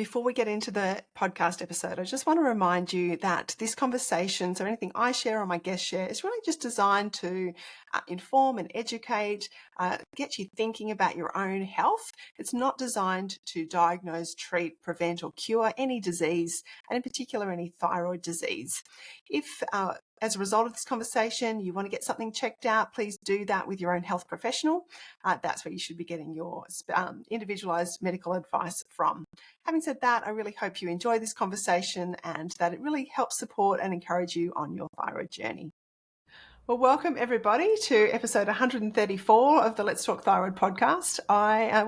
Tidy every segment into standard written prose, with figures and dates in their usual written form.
Before we get into the podcast episode, I just want to remind you that this conversation, so anything I share or my guests share, is really just designed to inform and educate, get you thinking about your own health. It's not designed to diagnose, treat, prevent, or cure any disease, and in particular, any thyroid disease. If as a result of this conversation, you want to get something checked out, please do that with your own health professional. That's where you should be getting your individualized medical advice from. Having said that, I really hope you enjoy this conversation and that it really helps support and encourage you on your thyroid journey. Well, welcome everybody to episode 134 of the Let's Talk Thyroid podcast.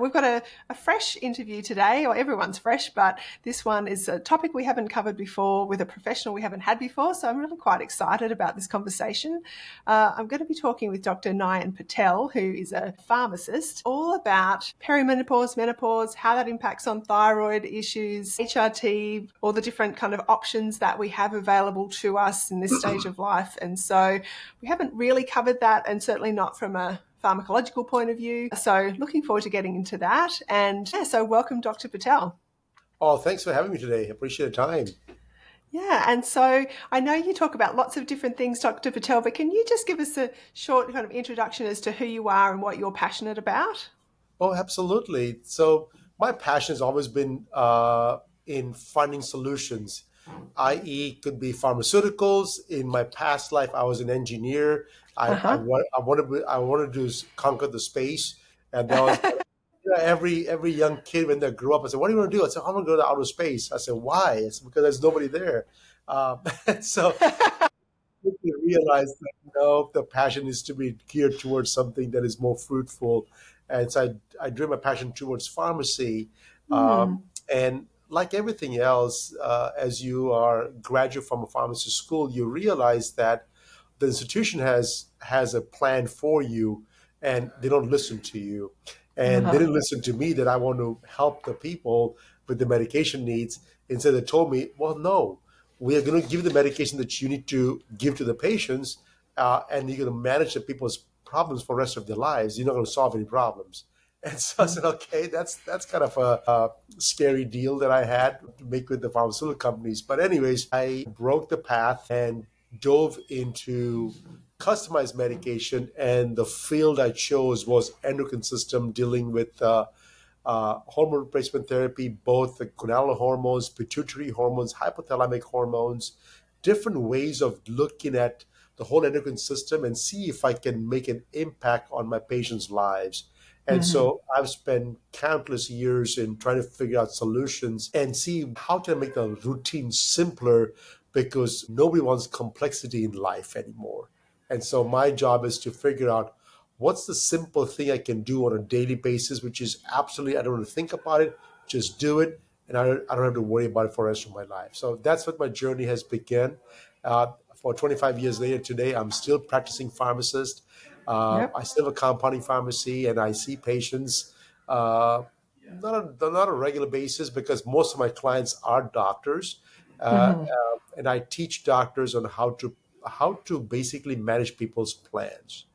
We've got a fresh interview today, or everyone's fresh, but this one is a topic we haven't covered before with a professional we haven't had before, so I'm really quite excited about this conversation. I'm going to be talking with Dr. Nayan Patel, who is a pharmacist, all about perimenopause, menopause, how that impacts on thyroid issues, HRT, all the different kind of options that we have available to us in this stage of life. And so we haven't really covered that, and certainly not from a pharmacological point of view. So looking forward to getting into that. And so welcome, Dr. Patel. Oh, thanks for having me today. I appreciate the time. Yeah, and so I know you talk about lots of different things, Dr. Patel, but can you just give us a short kind of introduction as to who you are and what you're passionate about? Oh, absolutely. So my passion has always been in finding solutions, i.e. could be pharmaceuticals. In my past life, I was an engineer. I wanted to conquer the space. And that was every young kid when they grew up, I said, what do you want to do? I said, I want to go to outer space. I said, why? It's because there's nobody there. And so quickly realized that the passion is to be geared towards something that is more fruitful, and so I drew my passion towards pharmacy. And like everything else, as you are a graduate from a pharmacy school, you realize that the institution has a plan for you, and they don't listen to you. And they didn't listen to me that I want to help the people with the medication needs. Instead, they told me, well, no, we are going to give you the medication that you need to give to the patients, and you're going to manage the people's problems for the rest of their lives. You're not going to solve any problems. And so I said, okay, that's kind of a scary deal that I had to make with the pharmaceutical companies. But anyways, I broke the path and dove into customized medication, and the field I chose was endocrine system, dealing with hormone replacement therapy, both the gonadal hormones, pituitary hormones, hypothalamic hormones, different ways of looking at the whole endocrine system and see if I can make an impact on my patients' lives. And so I've spent countless years in trying to figure out solutions and see how can I make the routine simpler, because nobody wants complexity in life anymore. And so my job is to figure out what's the simple thing I can do on a daily basis, which is absolutely, I don't want to think about it, just do it. And I don't have to worry about it for the rest of my life. So that's what my journey has begun. For 25 years later today, I'm still practicing pharmacist. I still have a compounding pharmacy, and I see patients not a regular basis, because most of my clients are doctors. And I teach doctors on how to basically manage people's plans.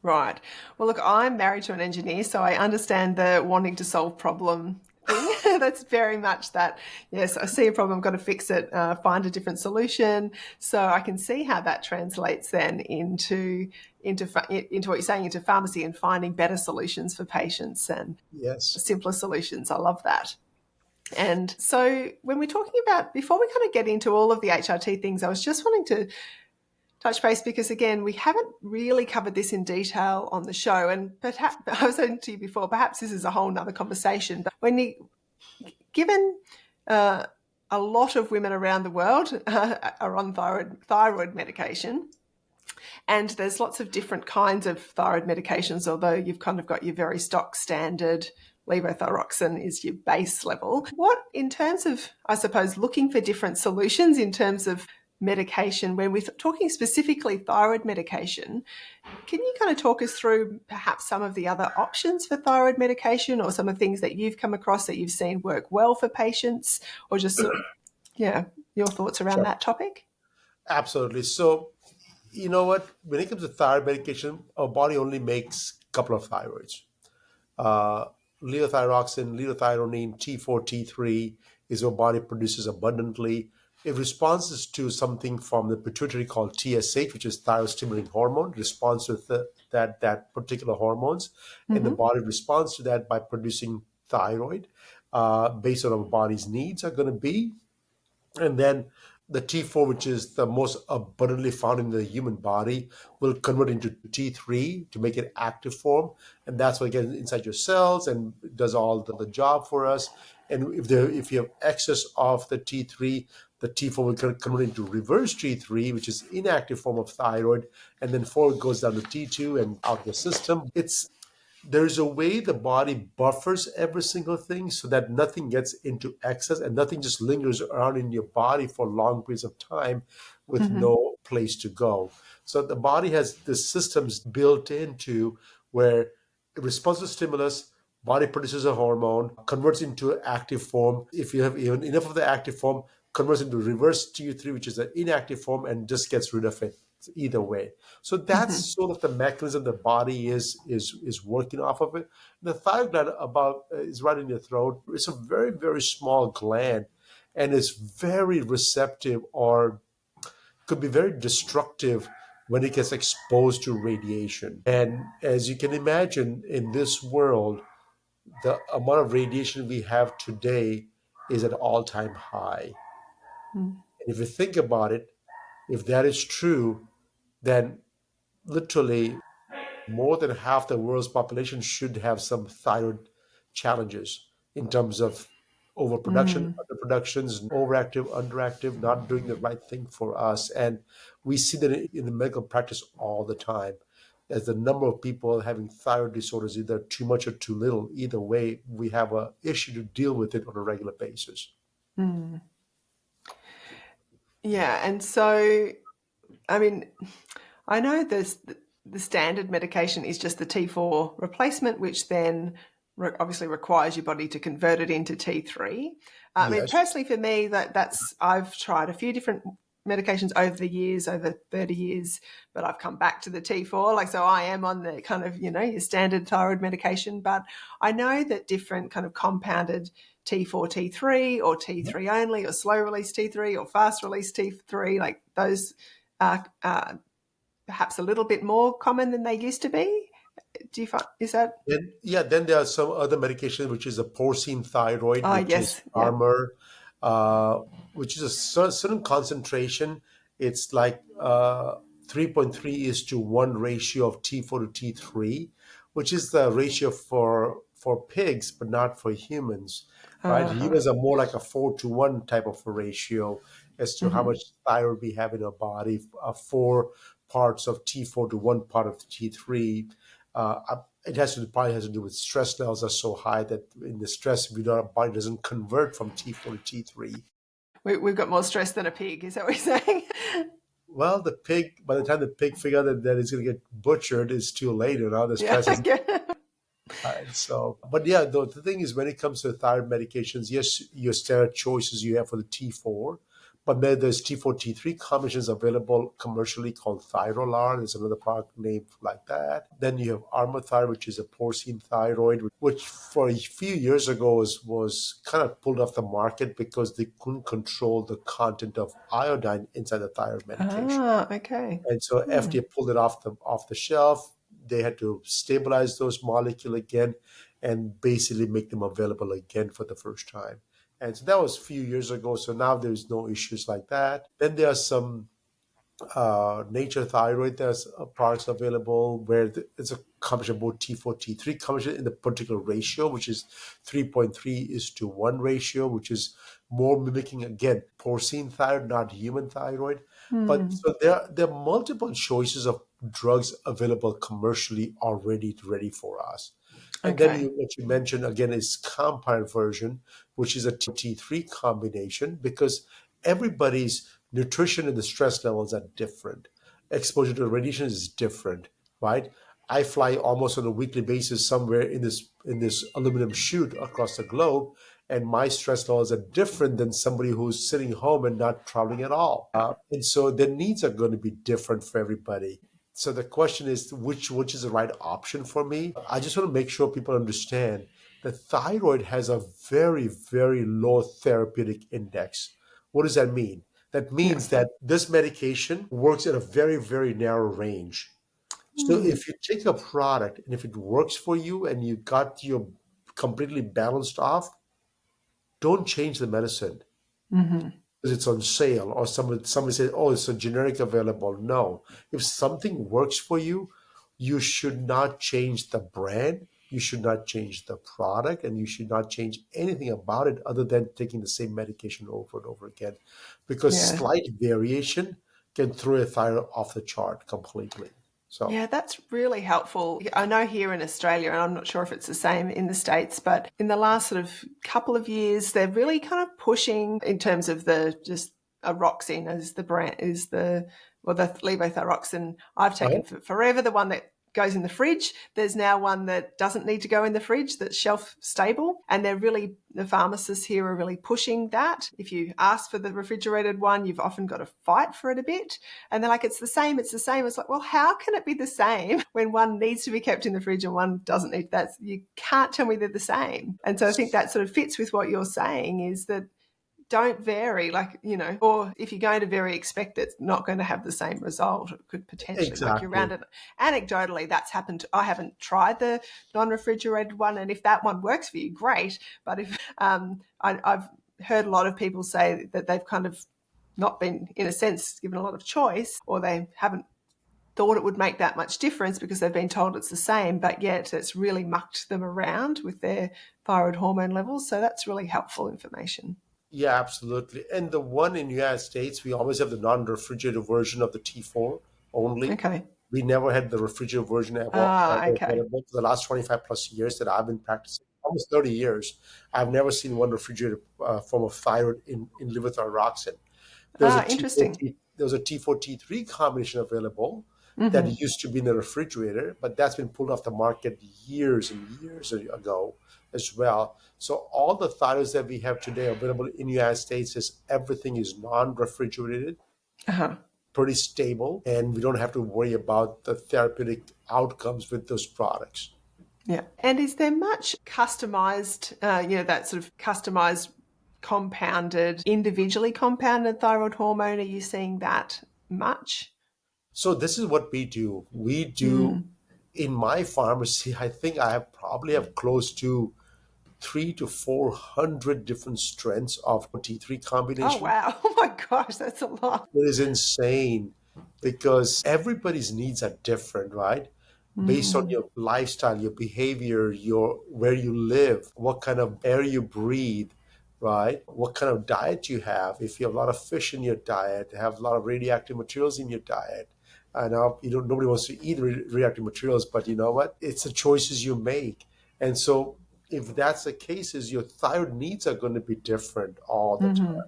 Right. Well, look, I'm married to an engineer, so I understand the wanting to solve problem thing. That's very much that. Yes, I see a problem, got to fix it, find a different solution. So I can see how that translates then into what you're saying, into pharmacy and finding better solutions for patients and simpler solutions. I love that. And so when we're talking about, before we kind of get into all of the HRT things, I was just wanting to touch base, because again, we haven't really covered this in detail on the show, and perhaps I was saying to you before, perhaps this is a whole nother conversation, but given a lot of women around the world are on thyroid medication, and there's lots of different kinds of thyroid medications, although you've kind of got your very stock standard levothyroxine is your base level. What, in terms of, I suppose, looking for different solutions in terms of medication, when we're talking specifically thyroid medication, can you kind of talk us through perhaps some of the other options for thyroid medication, or some of the things that you've come across that you've seen work well for patients, or just your thoughts around that topic? Absolutely. So, you know what, when it comes to thyroid medication, our body only makes a couple of thyroids. levothyroxine, levothyronine, T4, T3 is what body produces abundantly. It responds to something from the pituitary called TSH, which is thyroid stimulating hormone. It responds to that particular hormones, and the Mm-hmm. body responds to that by producing thyroid based on what our body's needs are going to be. And then the T4, which is the most abundantly found in the human body, will convert into T3 to make it active form. And that's what gets inside your cells and does all the job for us. And if you have excess of the T3, the T4 will convert into reverse T3, which is inactive form of thyroid. And then 4 goes down to T2 and out the system. There's a way the body buffers every single thing so that nothing gets into excess and nothing just lingers around in your body for long periods of time with Mm-hmm. no place to go. So the body has the systems built into where it responds to stimulus, body produces a hormone, converts into active form. If you have even enough of the active form, converts into reverse T3, which is an inactive form, and just gets rid of it either way. So that's Mm-hmm. sort of the mechanism the body is working off of it. The thyroid gland is right in your throat. It's a very, very small gland, and it's very receptive, or could be very destructive when it gets exposed to radiation. And as you can imagine, in this world, the amount of radiation we have today is at all-time high. And if you think about it, if that is true, then literally more than half the world's population should have some thyroid challenges in terms of overproduction, Mm. underproductions, overactive, underactive, not doing the right thing for us. And we see that in the medical practice all the time. As the number of people having thyroid disorders, either too much or too little, either way, we have an issue to deal with it on a regular basis. Mm. Yeah, and so I mean, I know the standard medication is just the T4 replacement, which then obviously requires your body to convert it into T3. I mean, Yes. personally for me, that's I've tried a few different medications over the years, over 30 years, but I've come back to the T4. Like, so I am on the kind of, your standard thyroid medication, but I know that different kind of compounded T4, T3 or T3 only or slow release T3 or fast release T3, like those are perhaps a little bit more common than they used to be. Do you find, is that? Then there are some other medication, which is a porcine thyroid, Oh, which is yes. Yeah. armor, which is a certain concentration. It's like 3.3 is to 1 ratio of T4 to T3, which is the ratio for pigs, but not for humans, right? Uh-huh. Humans are more like a 4 to 1 type of a ratio as to how Mm-hmm. much thyroid we have in our body, 4 parts of T4 to 1 part of T3. It probably has to do with stress levels are so high that in the stress, our body doesn't convert from T4 to T3. We've got more stress than a pig. Is that what you're saying? Well, the pig, by the time the pig figure out that it's going to get butchered, it's too late. The Yeah. stress is Yeah. high. So, but yeah, the thing is, when it comes to thyroid medications, yes, your standard choices you have for the T4, but then there's T4, T3 combinations available commercially called Thyrolar. There's another product named like that. Then you have Armour Thyroid, which is a porcine thyroid, which for a few years ago was kind of pulled off the market because they couldn't control the content of iodine inside the thyroid medication. Ah, okay. And so Hmm. FDA pulled it off the shelf. They had to stabilize those molecules again and basically make them available again for the first time. And so that was a few years ago. So now there's no issues like that. Then there are some nature thyroid. There's products available where it's a combination of both T4, T3 combination in the particular ratio, which is 3.3 is to 1 ratio, which is more mimicking, again, porcine thyroid, not human thyroid. But Hmm. so there are multiple choices of drugs available commercially already ready for us. And then Okay. what you mentioned again is compound version, which is a T3 combination, because everybody's nutrition and the stress levels are different. Exposure to radiation is different, right? I fly almost on a weekly basis somewhere in this aluminum chute across the globe, and my stress levels are different than somebody who's sitting home and not traveling at all. And so their needs are going to be different for everybody. So the question is, which is the right option for me? I just want to make sure people understand The thyroid has a very, very low therapeutic index. What does that mean? That Yeah. means that this medication works at a very, very narrow range. So Mm. if you take a product and if it works for you and you got your completely balanced off, don't change the medicine Hmm. because it's on sale or somebody says, oh, it's a generic available. No. If something works for you, you should not change the brand, you should not change the product, and you should not change anything about it other than taking the same medication over and over again. Because Yeah. slight variation can throw a thyroid off the chart completely. So Yeah, that's really helpful. I know here in Australia, and I'm not sure if it's the same in the States, but in the last sort of couple of years, they're really kind of pushing in terms of the just Roxine as the brand is the levothyroxine. I've taken for forever the one that goes in the fridge. There's now one that doesn't need to go in the fridge that's shelf stable. And the pharmacists here are really pushing that. If you ask for the refrigerated one, you've often got to fight for it a bit. And they're like, it's the same, it's the same. It's like, well, how can it be the same when one needs to be kept in the fridge and one doesn't need that? You can't tell me they're the same. And so I think that sort of fits with what you're saying is that don't vary, or if you're going to vary, expect it's not going to have the same result. It could potentially work you around exactly. it. Anecdotally, that's happened. I haven't tried the non-refrigerated one, and if that one works for you, great. But if I've heard a lot of people say that they've kind of not been, in a sense, given a lot of choice, or they haven't thought it would make that much difference because they've been told it's the same, but yet it's really mucked them around with their thyroid hormone levels. So that's really helpful information. Yeah, absolutely. And the one in the United States, we always have the non-refrigerated version of the T4 only. Okay. We never had the refrigerated version Ah, ever okay. available for the last 25 plus years that I've been practicing. Almost 30 years. I've never seen one refrigerated form of thyroid in levothyroxine. Ah, interesting. There was a T4 T3 combination available that Hmm. used to be in the refrigerator, but that's been pulled off the market years and years ago as well. So all the thyroids that we have today available in the United States is everything is non-refrigerated, Uh-huh. pretty stable, and we don't have to worry about the therapeutic outcomes with those products. Yeah. And is there much customized, that sort of customized, individually compounded thyroid hormone? Are you seeing that much? So this is what we do. We do Mm. in my pharmacy, I think I have probably have close to 300 to 400 different strengths of T3 Oh, combination. wow. Oh, my gosh, that's a lot. It is insane because everybody's needs are different, right? Based on Mm. your lifestyle, your behavior, your where you live, what kind of air you breathe, right? What kind of diet you have. If you have a lot of fish in your diet, have a lot of radioactive materials in your diet. I know nobody wants to eat radioactive materials, but you know what? It's the choices you make. And so if that's the case, is your thyroid needs are going to be different all the time. Hmm.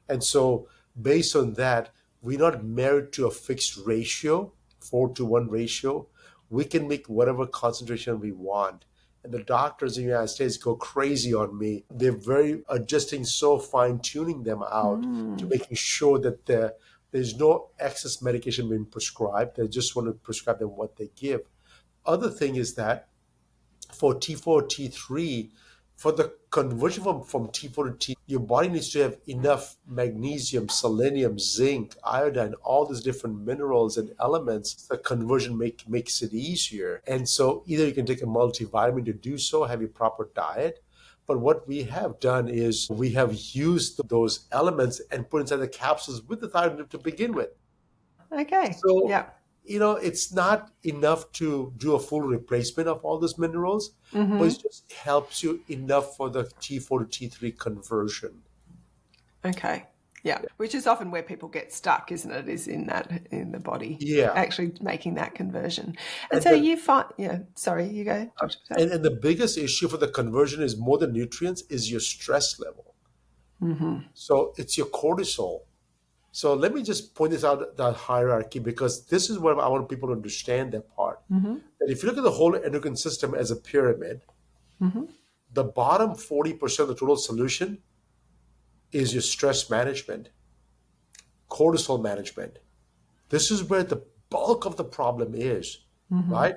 And so, based on that, we're not married to a fixed ratio, 4-to-1 ratio. We can make whatever concentration we want. And the doctors in the United States go crazy on me. They're very adjusting, so fine tuning them out to Mm. making sure that there's no excess medication being prescribed. They just want to prescribe them what they give. Other thing is that for T4, T3, for the conversion from T4 to T, your body needs to have enough magnesium, selenium, zinc, iodine, all these different minerals and elements. The conversion makes it easier. And so either you can take a multivitamin to do so, have a proper diet. But what we have done is we have used those elements and put inside the capsules with the thyroid to begin with. Okay. So, Yeah. it's not enough to do a full replacement of all those minerals, but it Hmm. just helps you enough for the T4 to T3 conversion. Okay. Yeah. Which is often where people get stuck, isn't it? Is in the body Yeah. actually making that conversion. And And so the you find, yeah, sorry, you go, Dr. Patel. and the biggest issue for the conversion is more than nutrients is your stress level. Hmm. So it's your cortisol. So let me just point this out, the hierarchy, because this is where I want people to understand that part. Hmm. That if you look at the whole endocrine system as a pyramid, Hmm. the bottom 40% of the total solution is your stress management, cortisol management. This is where the bulk of the problem is, Hmm. right?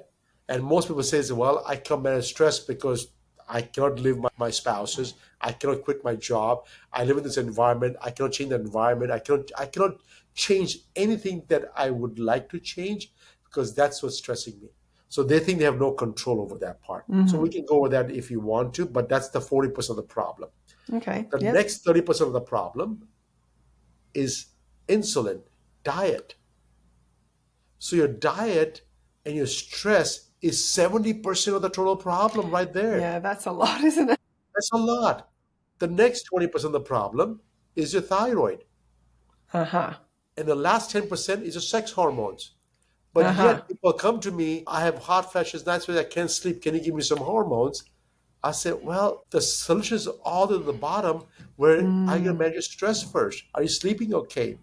And most people say, well, I can manage stress because I cannot live my spouses. I cannot quit my job. I live in this environment. I cannot change the environment. I cannot change anything that I would like to change because that's what's stressing me. So they think they have no control over that part. So we can go over that if you want to, but that's the 40% of the problem. Okay. The Yep. next 30% of the problem is insulin, diet. So your diet and your stress is 70% of the total problem right there. Yeah, that's a lot, isn't it? That's a lot. The next 20% of the problem is your thyroid. Uh-huh. And the last 10% is your sex hormones. But Uh-huh. yet people come to me, I have hot flashes, nights where I can't sleep. Can you give me some hormones? I said, well, the solution is all at the bottom where I gotta Mm, manage your stress first. Are you sleeping okay?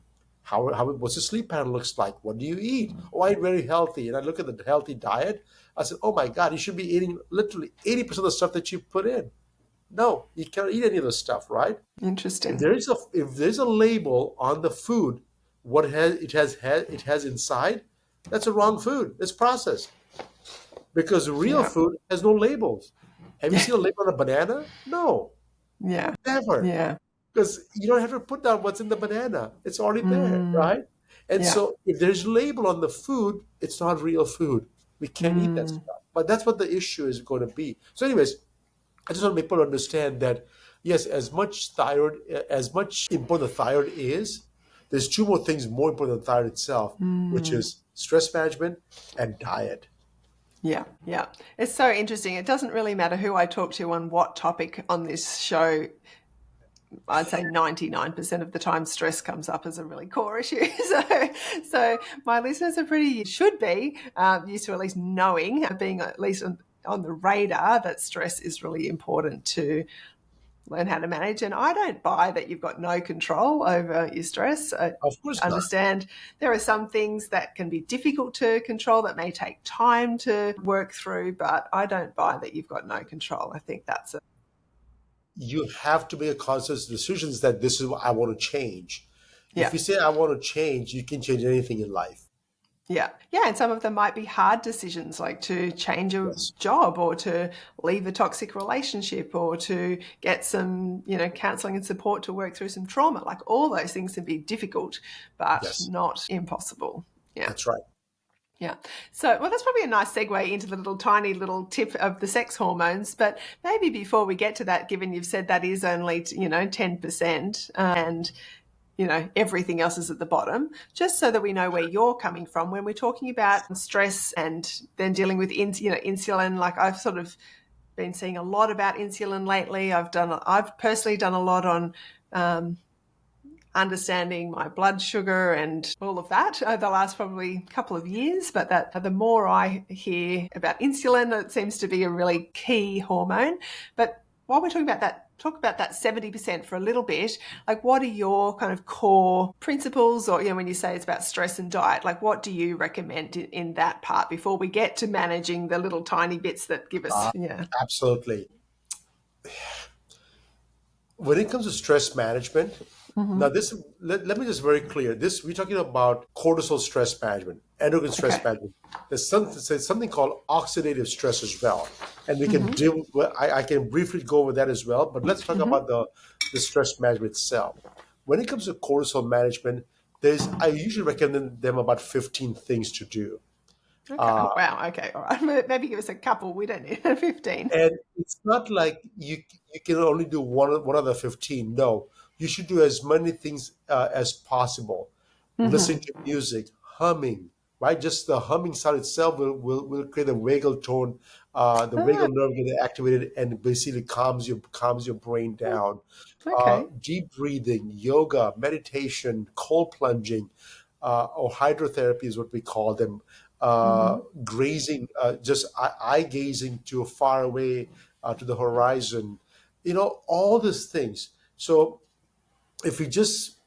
What's the sleep pattern looks like? What do you eat? Oh, I eat very healthy. And I look at the healthy diet. I said, oh my God, you should be eating literally 80% of the stuff that you put in. No, you can't eat any of this stuff, right? If interesting. there's a label on the food, what it has inside, that's a wrong food. It's processed because real Yeah. food has no labels. Have you seen a label on a banana? No, Yeah. never. Yeah. Because you don't have to put down what's in the banana. It's already there, Mm, right? And yeah. so if there's a label on the food, it's not real food. We can't eat that Mm, stuff. But that's what the issue is going to be. So, anyways, I just want people to understand that yes, as much important the thyroid is, there's two more things more important than thyroid itself, which mm. is stress management and diet. Yeah, yeah. It's so interesting. It doesn't really matter who I talk to on what topic on this show. I'd say 99% of the time stress comes up as a really core issue. So my listeners are should be used to at least knowing, being at least on the radar that stress is really important to learn how to manage. And I don't buy that you've got no control over your stress. I Of course not. understand there are some things that can be difficult to control that may take time to work through, but I don't buy that you've got no control. I think that's a You have to make a conscious decision that this is what I want to change. If yeah. you say I want to change, you can change anything in life. Yeah. Yeah. And some of them might be hard decisions, like to change a Yes. job or to leave a toxic relationship or to get some, counseling and support to work through some trauma. Like all those things can be difficult, but Yes. not impossible. Yeah. That's right. Yeah. So, well, that's probably a nice segue into the tiny little tip of the sex hormones. But maybe before we get to that, given you've said that is only, 10%, and everything else is at the bottom, just so that we know where you're coming from when we're talking about stress and then dealing with, insulin. Like I've sort of been seeing a lot about insulin lately. I've personally done a lot on understanding my blood sugar and all of that over the last probably couple of years. But that the more I hear about insulin, it seems to be a really key hormone. But while we're talking about that, talk about that 70% for a little bit. Like, what are your kind of core principles, or when you say it's about stress and diet, like what do you recommend in that part before we get to managing the little tiny bits that give us, yeah. Absolutely. When it comes to stress management, now Mm-hmm. this let me just very clear. This we're talking about cortisol stress management, endocrine stress Okay. management. There's something called oxidative stress as well, and we can Mm-hmm. deal. I can briefly go over that as well. But let's talk Mm-hmm. about the stress management itself. When it comes to cortisol management, there's I usually recommend them about 15 things to do. Okay. Uh, Wow. Okay. All right. Maybe give us a couple. We don't need 15. And it's not like you can only do one of the 15. No, you should do as many things as possible. Listening Mm-hmm. to music, humming, right? Just the humming sound itself will create a vagal tone. The Ah, vagal nerve get activated and basically calms your brain down. okay. Deep breathing, yoga, meditation, cold plunging, or hydrotherapy is what we call them. Mm-hmm. Grazing, just eye gazing to far away to the horizon. All these things. So if we just,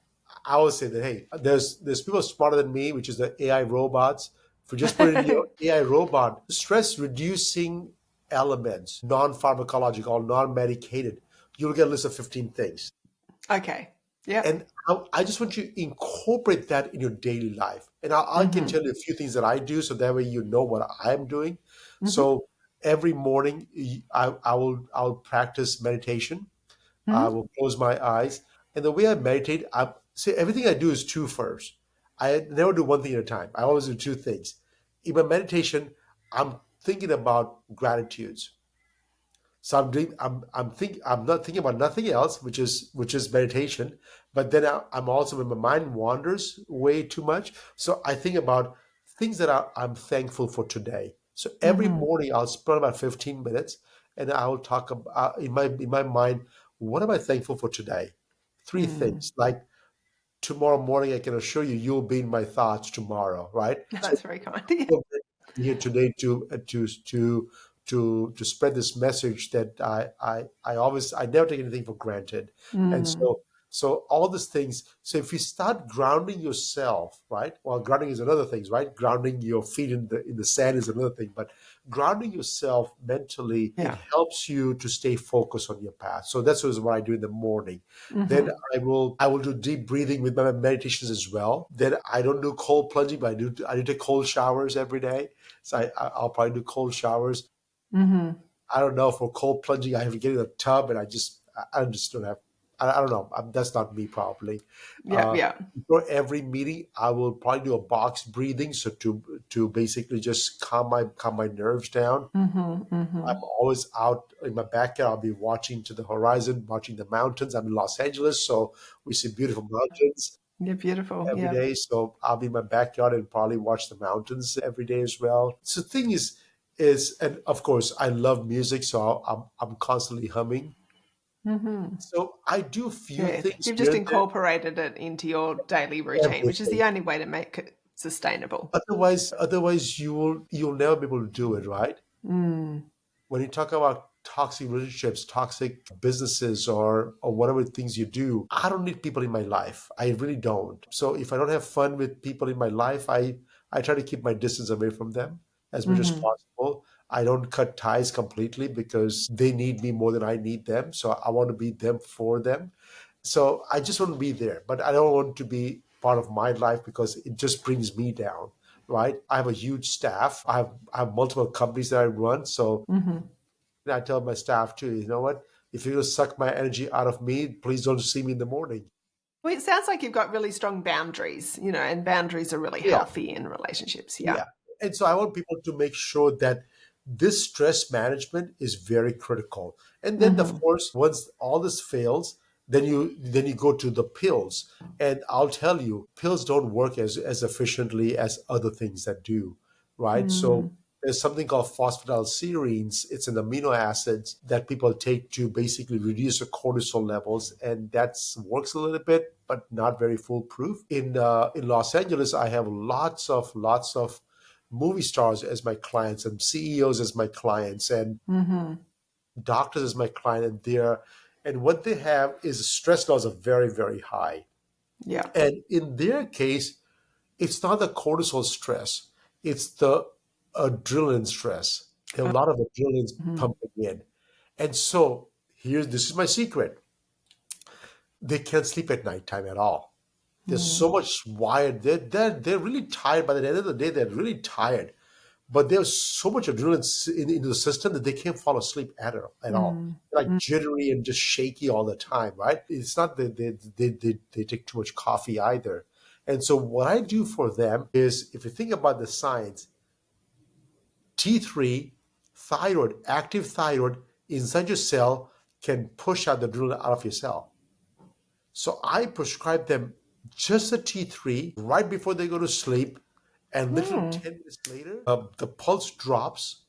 I would say that hey, there's people smarter than me, which is the AI robots. If we just put in your AI robot, stress reducing elements, non-pharmacological or non-medicated, you'll get a list of 15 things. Okay. Yep. And I just want you to incorporate that in your daily life. And I can Mm-hmm. tell you a few things that I do so that way you know what I'm doing. Mm-hmm. So every morning I will practice meditation. I Mm-hmm. will close my eyes, and the way I meditate, I see everything I do is two first. I never do one thing at a time. I always do two things. In my meditation, I'm thinking about gratitudes. So I'm not thinking about nothing else, which is meditation. But then I'm also, when my mind wanders way too much, so I think about things that I'm thankful for today. So every Mm-hmm. morning I'll spend about 15 minutes, and I will talk about, in my mind, what am I thankful for today? Three Mm. things. Like tomorrow morning, I can assure you, you'll be in my thoughts tomorrow, right? So That's very kind. Yeah. here today to spread this message that I never take anything for granted, and Mm. so all these things. So if you start grounding yourself, right? Well, grounding is another thing, right? Grounding your feet in the sand is another thing, but grounding yourself mentally, it Yeah. helps you to stay focused on your path. So that's what I do in the morning. Then Mm-hmm. I will do deep breathing with my meditations as well. Then I don't do cold plunging, but I do take cold showers every day. So I'll probably do cold showers. Mm-hmm. I don't know, for cold plunging, I have to get in a tub, and I just don't have. I don't know. That's not me, probably. Yeah. Uh, Yeah. Before every meeting, I will probably do a box breathing, so to basically just calm my nerves down. Mm-hmm. Mm-hmm. I'm always out in my backyard. I'll be watching to the horizon, watching the mountains. I'm in Los Angeles, so we see beautiful mountains Yeah. Beautiful. every Yeah. day. So I'll be in my backyard and probably watch the mountains every day as well. So the thing is, and of course, I love music, so I'm constantly humming. Mm-hmm. So I do few Yeah. things You've here just and there. incorporated it into your daily routine, which is Everything. the only way to make it sustainable. Otherwise, you'll never be able to do it, right? Mm. When you talk about toxic relationships, toxic businesses, or whatever things you do, I don't need people in my life. I really don't. So if I don't have fun with people in my life, I try to keep my distance away from them as much as Mm-hmm. possible. I don't cut ties completely because they need me more than I need them. So I want to be them for them. So I just want to be there, but I don't want to be part of my life because it just brings me down, right? I have a huge staff. I have multiple companies that I run. So Mm-hmm. I tell my staff too, you know what? If you're going to suck my energy out of me, please don't see me in the morning. Well, it sounds like you've got really strong boundaries, and boundaries are really Yeah. healthy in relationships. Yeah. Yeah. And so I want people to make sure that this stress management is very critical. And then of Mm-hmm. course, once all this fails, then you go to the pills. And I'll tell you, pills don't work as efficiently as other things that do, right? So Mm. there's something called phosphatidylserines. It's an amino acid that people take to basically reduce the cortisol levels, and that works a little bit, but not very foolproof. In Los Angeles, I have lots of movie stars as my clients, and CEOs as my clients, and Mm-hmm. doctors as my client, and what they have is stress levels are very, very high. Yeah. And in their case, it's not the cortisol stress, it's the adrenaline stress. There are a lot of adrenaline Mm-hmm. pumping in. And so this is my secret. They can't sleep at nighttime at all. There's so much wired. They're really tired. By the end of the day, they're really tired. But there's so much adrenaline into the system that they can't fall asleep at all. They're like Mm-hmm. jittery and just shaky all the time, right? It's not that they take too much coffee either. And so what I do for them is, if you think about the science, T3, thyroid, active thyroid inside your cell can push out the adrenaline out of your cell. So I prescribe them just a T3 right before they go to sleep, and literally Mm. 10 minutes later, the pulse drops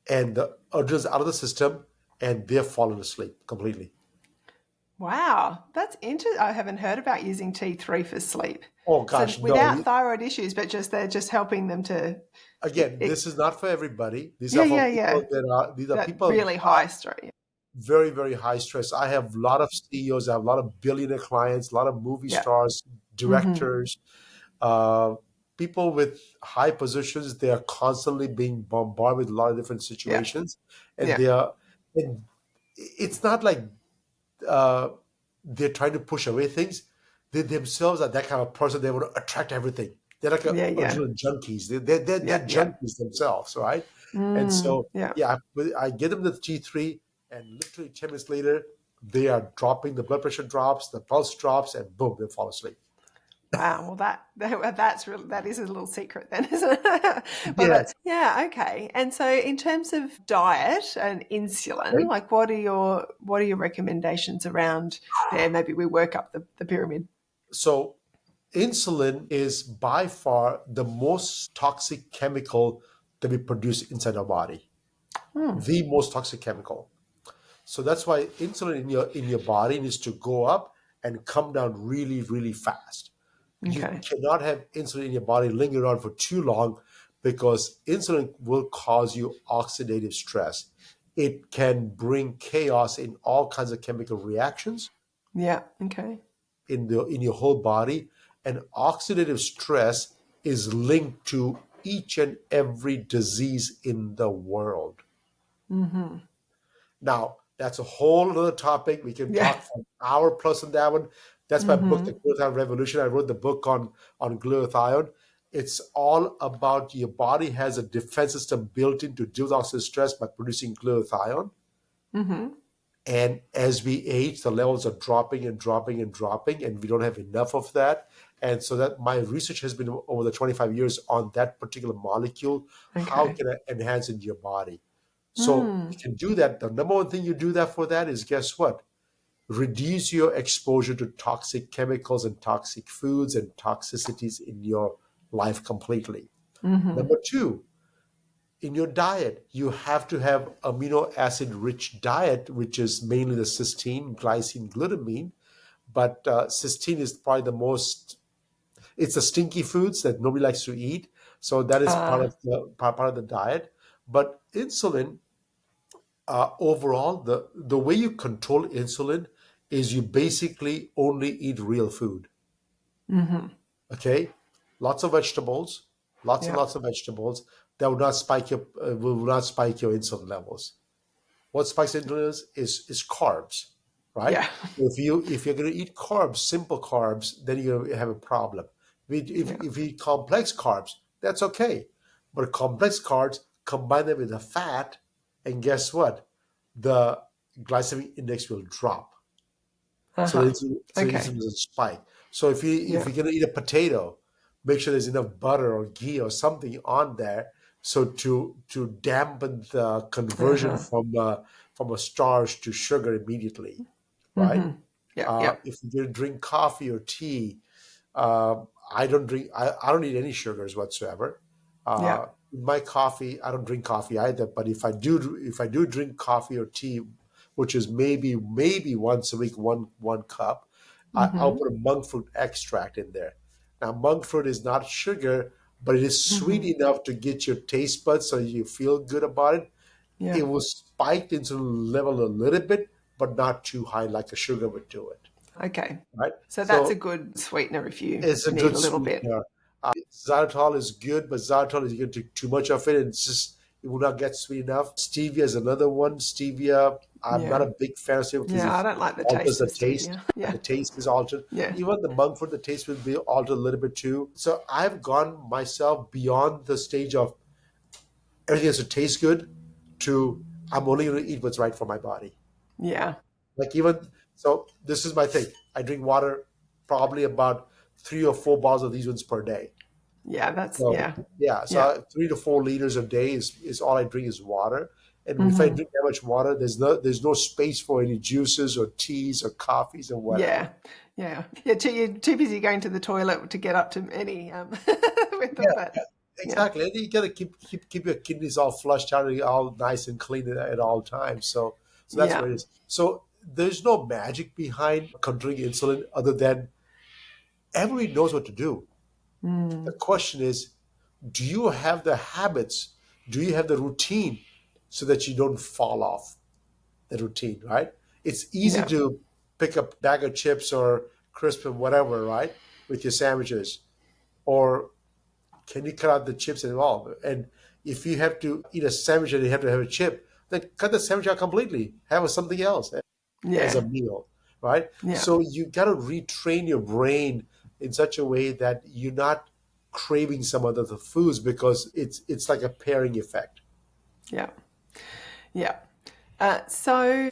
and the adrenaline's out of the system, and they're falling asleep completely. Wow, that's interesting. I haven't heard about using T3 for sleep. Oh So gosh, no. without thyroid issues, but they're just helping them to Again, it this is not for everybody. These yeah, are for yeah, people yeah. these are That people really high stress. very, very high stress. I have a lot of CEOs, I have a lot of billionaire clients, a lot of movie Yeah. stars, Mm-hmm. directors, uh, people with high positions. They are constantly being bombarded with a lot of different Yeah. situations, and Yeah. and it's not like uh, they're trying to push away things. They themselves are that kind of person. They want to attract everything. They're like Yeah, yeah. adrenaline junkies. They're Yeah, yeah. junkies themselves, right? And Mm, so, yeah. yeah, I give them the T3, and literally 10 minutes later, they are dropping, the blood pressure drops, the pulse drops, and boom, they fall asleep. Wow. Well, that's really, that is a little secret then, isn't it? Well, Yes. that's, yeah, okay. And so, in terms of diet and insulin, Right? like, what are your recommendations around there? Maybe we work up the pyramid. So, insulin is by far the most toxic chemical that we produce inside our body, Hmm. the most toxic chemical. So that's why insulin in your body needs to go up and come down really, really fast. You Okay. cannot have insulin in your body linger on for too long, because insulin will cause you oxidative stress. It can bring chaos in all kinds of chemical reactions Yeah. Okay. in your whole body. And oxidative stress is linked to each and every disease in the world. Mm-hmm. Now, that's a whole other topic. We can Yeah. talk for an hour plus on that one. That's my book, The Mm-hmm. Glutathione Revolution. I wrote the book on glutathione. It's all about your body has a defense system built in to deal with oxidative stress by producing glutathione. Mm-hmm. And as we age, the levels are dropping and dropping and dropping, and we don't have enough of that. And so that my research has been over the 25 years on that particular molecule. How Okay. can I enhance it in your body? So you Mm. can do that. The number one thing you do that for that is, guess what? Reduce your exposure to toxic chemicals and toxic foods and toxicities in your life completely. Mm-hmm. Number two, in your diet, you have to have amino acid rich diet, which is mainly the cysteine, glycine, glutamine. But cysteine is probably the most, it's the stinky foods that nobody likes to eat. So that is Uh, part of the diet. But insulin, overall, the way you control insulin is you basically only eat real food. mm-hmm. Okay, lots of vegetables, lots and Yeah. lots of vegetables that will not spike your insulin levels. What spikes insulin is carbs, right? Yeah. If you're going to eat carbs, simple carbs, then you have a problem. Yeah. If you eat complex carbs, that's okay, but complex carbs, combine them with the fat, and guess what? The glycemic index will drop. Uh-huh. So the Okay. insulin doesn't spike. So if Yeah. you're gonna eat a potato, make sure there's enough butter or ghee or something on there, so to dampen the conversion Uh-huh. from a starch to sugar immediately, right? Mm-hmm. Yeah. Yeah. If you're gonna drink coffee or tea, I don't drink. I don't eat any sugars whatsoever. Yeah. In my coffee, I don't drink coffee either. But if I do drink coffee or tea, which is maybe once a week, one cup, I'll Mm-hmm. put a monk fruit extract in there. Now, monk fruit is not sugar, but it is sweet Mm-hmm. enough to get your taste buds so you feel good about it. Yeah. It will spike the insulin level a little bit, but not too high like a sugar would do it. Okay. Right. So that's a So good sweetener if you it's a need good a little bit. sweetener. Xylitol is good, but xylitol is you can take too much of it, and it will not get sweet enough. Stevia is another one. Stevia, I'm not Yeah. a big fan of stevia because Yeah. it I don't like the alters taste the of taste. stevia. Yeah. The taste is altered. Yeah. Even the monk fruit, the taste will be altered a little bit too. So I've gone myself beyond the stage of everything has to taste good to I'm only going to eat what's right for my body. Yeah. Like even so, this is my thing. I drink water probably about 3 or 4 bottles of these ones per day. Yeah. That's, So yeah. yeah, so Yeah. 3 to 4 liters a day is all I drink is water. And if I Mm-hmm. drink that much water, there's no space for any juices or teas or coffees or whatever. Yeah. Yeah. Yeah. You're too busy going to the toilet to get up to any with them, Yeah, but yeah. exactly. And you gotta keep your kidneys all flushed out and all nice and clean at all times. So that's Yeah. what it is. So there's no magic behind controlling insulin other than everybody knows what to do. The Mm. question is, do you have the habits? Do you have the routine so that you don't fall off the routine, right? It's easy Yeah. to pick up a bag of chips or crisps or whatever, right, with your sandwiches. Or can you cut out the chips and all? And if you have to eat a sandwich and you have to have a chip, then cut the sandwich out completely. Have something else as a Yeah. meal, right? Yeah. So you got to retrain your brain in such a way that you're not craving some other foods because it's like a pairing effect. Yeah. Yeah. So,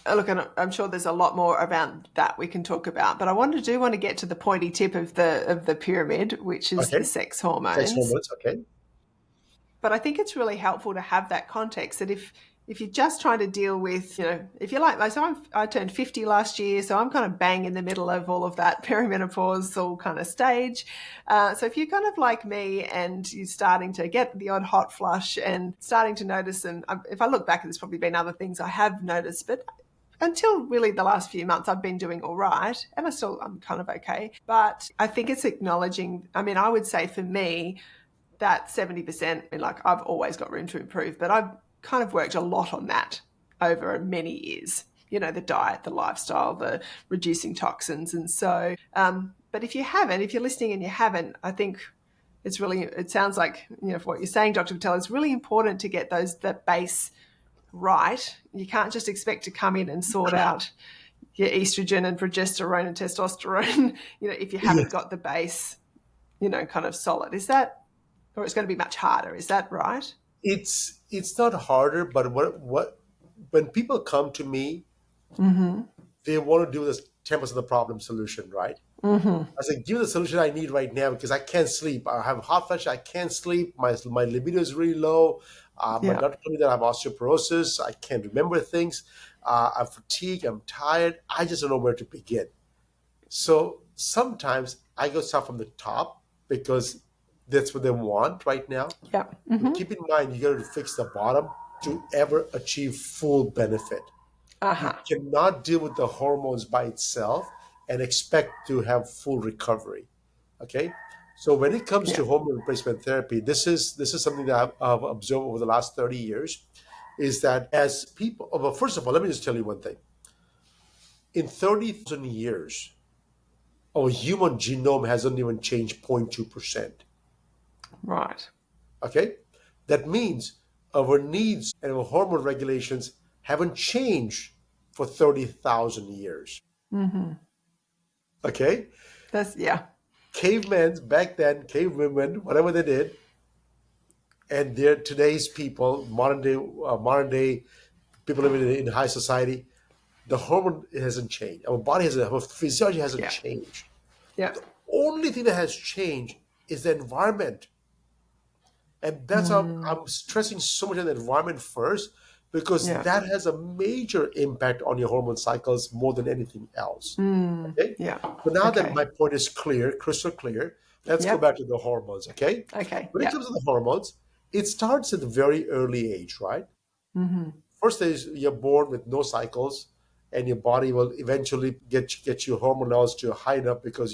look, and I'm sure there's a lot more around that we can talk about, but I want to get to the pointy tip of the pyramid, which is Okay. the sex Sex hormones. hormones. Okay. But I think it's really helpful to have that context that if you're just trying to deal with, if you're like, so I turned 50 last year, so I'm kind of bang in the middle of all of that perimenopausal kind of stage. So if you're kind of like me and you're starting to get the odd hot flush and starting to notice, and if I look back, there's probably been other things I have noticed, but until really the last few months, I've been doing all right, and I'm kind of okay. But I think it's acknowledging. I mean, I would say for me, that 70%, I mean, like I've always got room to improve, but I've kind of worked a lot on that over many years. The diet, the lifestyle, the reducing toxins. And so, but if you're listening and you haven't, I think it sounds like, for what you're saying, Dr. Patel, it's really important to get that base right. You can't just expect to come in and sort out your estrogen and progesterone and testosterone, if you haven't Yes. got the base, kind of solid. Is that, or it's going to be much harder? Is that right? It's not harder, but what when people come to me, Mm-hmm. they want to do this 10% of the problem solution, right? Mm-hmm. I said, give me the solution I need right now because I can't sleep. I have hot flash. I can't sleep. My libido is really low. My Yeah. doctor told me that I have osteoporosis. I can't remember things. I'm fatigued. I'm tired. I just don't know where to begin. So sometimes I go start from the top because that's what they want right now. Yeah. But Mm-hmm. keep in mind, you got to fix the bottom to ever achieve full benefit. You Uh-huh. cannot deal with the hormones by itself and expect to have full recovery. Okay, so when it comes Yeah. to hormone replacement therapy, this is something that I've observed over the last 30 years. Is that as people? Well, first of all, let me just tell you one thing. In 30,000 years, our human genome hasn't even changed 0.2%. Right. Okay, that means our needs and our hormone regulations haven't changed for 30,000 years. Mm-hmm. Okay, Yeah. cavemen back then, cavewomen, whatever they did, and they're today's people, modern day people living in high society. The hormone hasn't changed. Our physiology hasn't Yeah. changed. Yeah. The only thing that has changed is the environment. And that's how Mm. I'm stressing so much on the environment first, because Yeah. that has a major impact on your hormone cycles more than anything else. Mm. Okay. Yeah. But now that Okay. my point is clear, crystal clear, let's go Yep. back to the hormones. Okay. Okay. When it comes Yep. to the hormones, it starts at a very early age, right? Mm-hmm. First is you're born with no cycles, and your body will eventually get your hormones to high enough because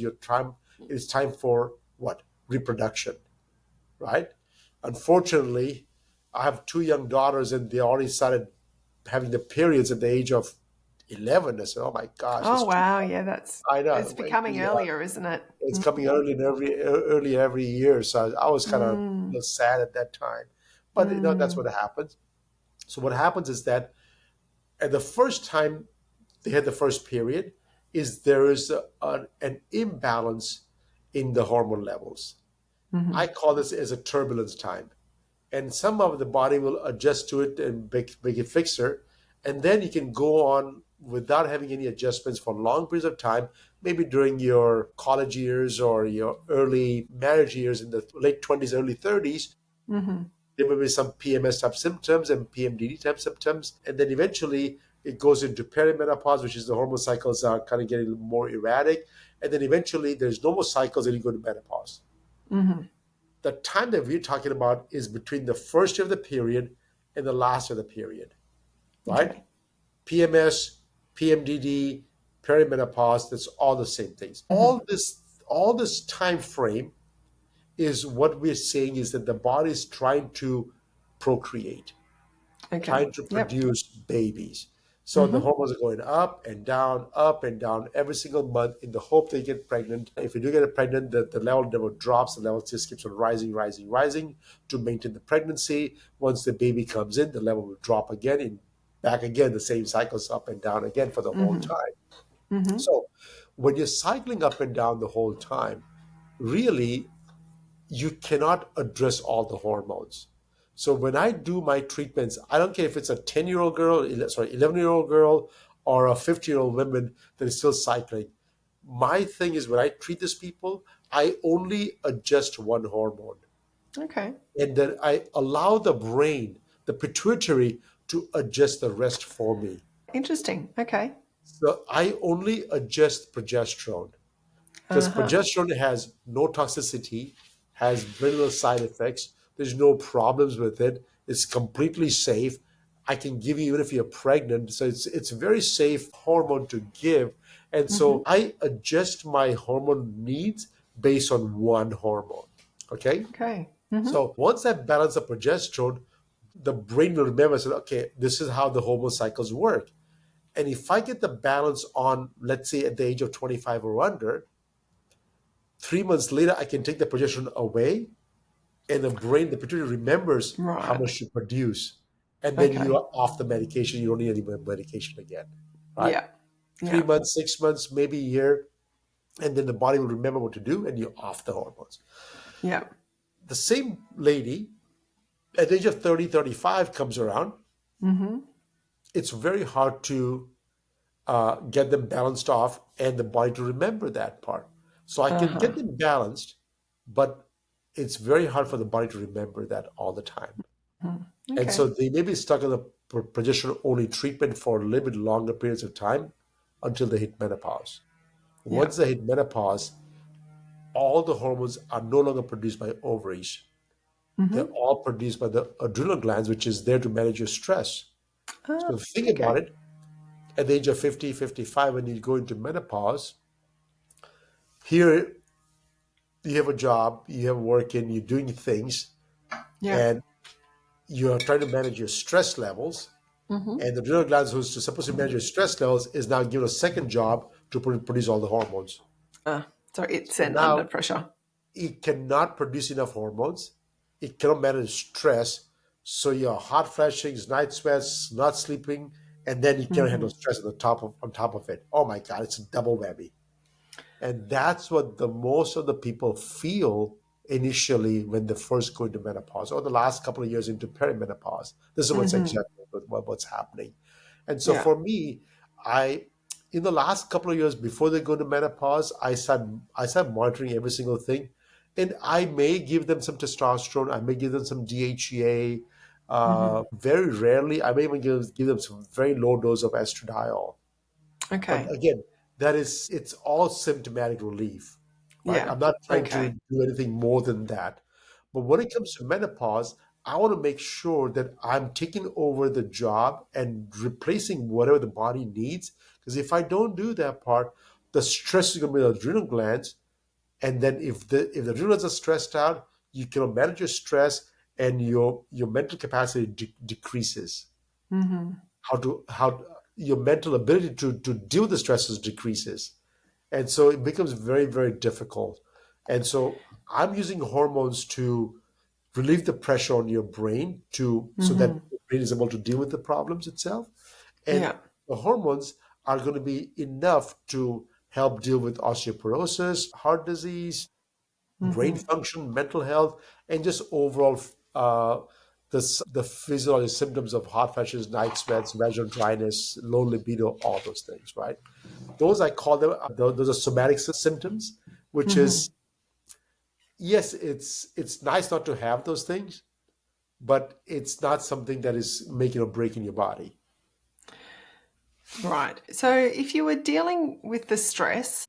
it's time for what? Reproduction, right? Unfortunately, I have two young daughters, and they already started having the periods at the age of 11. I said, "Oh my gosh, Oh it's too wow. much." Yeah. I It's know, becoming earlier, isn't it? it's coming early and early every year. So I was kind of Mm. sad at that time, but that's Mm. what happens. So what happens is that at the first time they had the first period, is there is an imbalance in the hormone levels. Mm-hmm. I call this as a turbulence time, and some of the body will adjust to it and make it fixer, and then you can go on without having any adjustments for long periods of time, maybe during your college years or your early marriage years in the late 20s, early 30s. Mm-hmm. There may be some PMS type symptoms and PMDD type symptoms, and then eventually it goes into perimenopause, which is the hormone cycles are kind of getting more erratic, and then eventually there's no more cycles and you go to menopause. Mm-hmm. The time that we're talking about is between the first of the period and the last of the period, right? Okay. PMS, PMDD, perimenopause, that's all the same things. Mm-hmm. All this time frame is what we're saying is that the body is trying to procreate, Okay. trying to Yep. produce babies. So the Mm-hmm. hormones are going up and down every single month in the hope they get pregnant. If you do get pregnant, the level never drops. The level just keeps on rising, rising, rising to maintain the pregnancy. Once the baby comes in, the level will drop again and back again. The same cycles up and down again for the whole Mm-hmm. time. Mm-hmm. So when you're cycling up and down the whole time, really, you cannot address all the hormones. So when I do my treatments, I don't care if it's a 10-year-old girl, 11-year-old girl, or a 50-year-old woman that is still cycling. My thing is when I treat these people, I only adjust one hormone. Okay. And then I allow the brain, the pituitary, to adjust the rest for me. Interesting. Okay. So I only adjust progesterone because Uh-huh. progesterone has no toxicity, has very little side effects. There's no problems with it. It's completely safe. I can give you even if you're pregnant. So it's a very safe hormone to give. And Mm-hmm. so I adjust my hormone needs based on one hormone. Okay. Okay. Mm-hmm. So once I balance the progesterone, the brain will remember, say, okay, this is how the hormone cycles work. And if I get the balance on, let's say at the age of 25 or under, 3 months later, I can take the progesterone away, and the brain, the pituitary remembers how Right. much to produce. And then you Okay. are off the medication. You don't need any more medication again, right? Yeah. Three Yeah. months, 6 months, maybe a year, and then the body will remember what to do, and you're off the hormones. Yeah. The same lady at the age of 30, 35 comes around. Mm-hmm. It's very hard to get them balanced off and the body to remember that part. So I can Uh-huh. get them balanced, but it's very hard for the body to remember that all the time. Mhm. And Okay. so they may be stuck in the progesterone only treatment for a little bit longer periods of time until they hit menopause. Yeah. Once they hit menopause, all the hormones are no longer produced by ovaries. They're Mm-hmm. all produced by the adrenal glands, which is there to manage your stress. Ah, So think about okay. it. At the age of 50, 55, when you go into menopause, here you have a job, you have working, you're doing things, Yeah. and you're trying to manage your stress levels. Mm-hmm. And the adrenal glands, who's supposed to manage your stress levels, is now given a second job to produce all the hormones. So it's So an under now pressure. it cannot produce enough hormones. It cannot manage stress. So your hot flashings, night sweats, not sleeping, and then you can't Mm-hmm. handle stress on top of it. Oh my God, it's a double whammy. And that's what the most of the people feel initially when they first go into menopause or the last couple of years into perimenopause. This is what's Mm-hmm. exactly what's happening. And so Yeah. for me, I in the last couple of years before they go to menopause, I start monitoring every single thing. And I may give them some testosterone, I may give them some DHEA. Mm-hmm. Very rarely, I may even give them some very low dose of estradiol. But Okay. again, it's all symptomatic relief, right? Yeah. I'm not trying to Okay. do anything more than that. But when it comes to menopause, I want to make sure that I'm taking over the job and replacing whatever the body needs. Because if I don't do that part, the stress is going to be on the adrenal glands. And then if the adrenal glands are stressed out, you cannot manage your stress and your mental capacity decreases. Mm-hmm. How your mental ability to deal with the stresses decreases, and so it becomes very very difficult. And so I'm using hormones to relieve the pressure on your brain to so that Mm-hmm. the brain is able to deal with the problems itself, and Yeah. the hormones are going to be enough to help deal with osteoporosis, heart disease, brain Mm-hmm. function, mental health, and just overall the physiological symptoms of hot flashes, night sweats, vaginal dryness, low libido, all those things, right? Those I call them those are somatic symptoms, which Mm-hmm. is yes, it's nice not to have those things, but it's not something that is making or breaking your body. Right. So if you were dealing with the stress,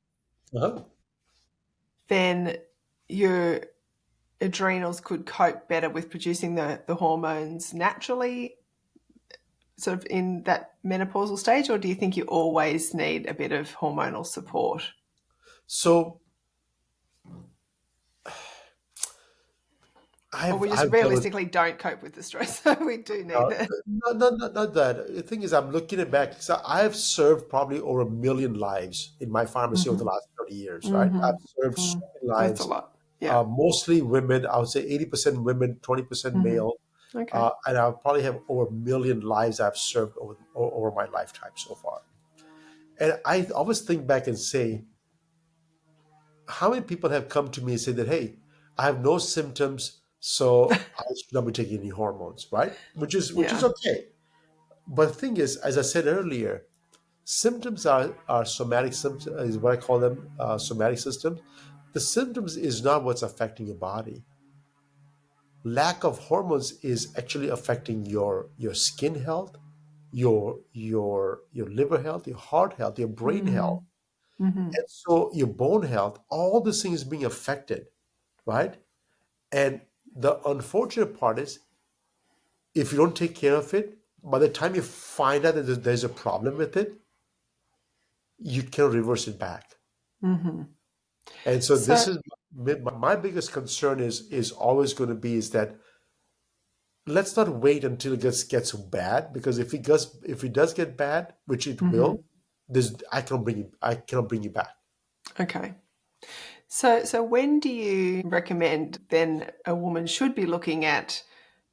Uh-huh. then your adrenals could cope better with producing the hormones naturally, sort of in that menopausal stage, or do you think you always need a bit of hormonal support? So Or we just I've dealt with realistically don't cope with the stress, so we do need that. not that. The thing is, I'm looking at back. So I have served probably over 1 million lives in my pharmacy over the Mm-hmm. last 30 years, right? I've Mm-hmm. served so Mm. many That's a lives, lot. Yeah. mostly women. I would say 80% women, 20% Mm-hmm. male. Okay. And I probably have over 1 million lives I've served over my lifetime so far. And I always think back and say, how many people have come to me and said that, hey, I have no symptoms. so I should not be taking any hormones, right? Which is Yeah. okay. But the thing is, as I said earlier, symptoms are somatic symptoms, is what I call them, somatic systems. The symptoms is not what's affecting your body. Lack of hormones is actually affecting your skin health, your liver health, your heart health, your brain health, Mm. Hmm. and so your bone health. All these things being affected, right? And the unfortunate part is, if you don't take care of it, by the time you find out that there's a problem with it, you can reverse it back. Hmm. And so this So, is my biggest concern is always going to be is that let's not wait until it gets bad, because if it does get bad, which it mhm. will, this I cannot bring you back. Okay. So when do you recommend then a woman should be looking at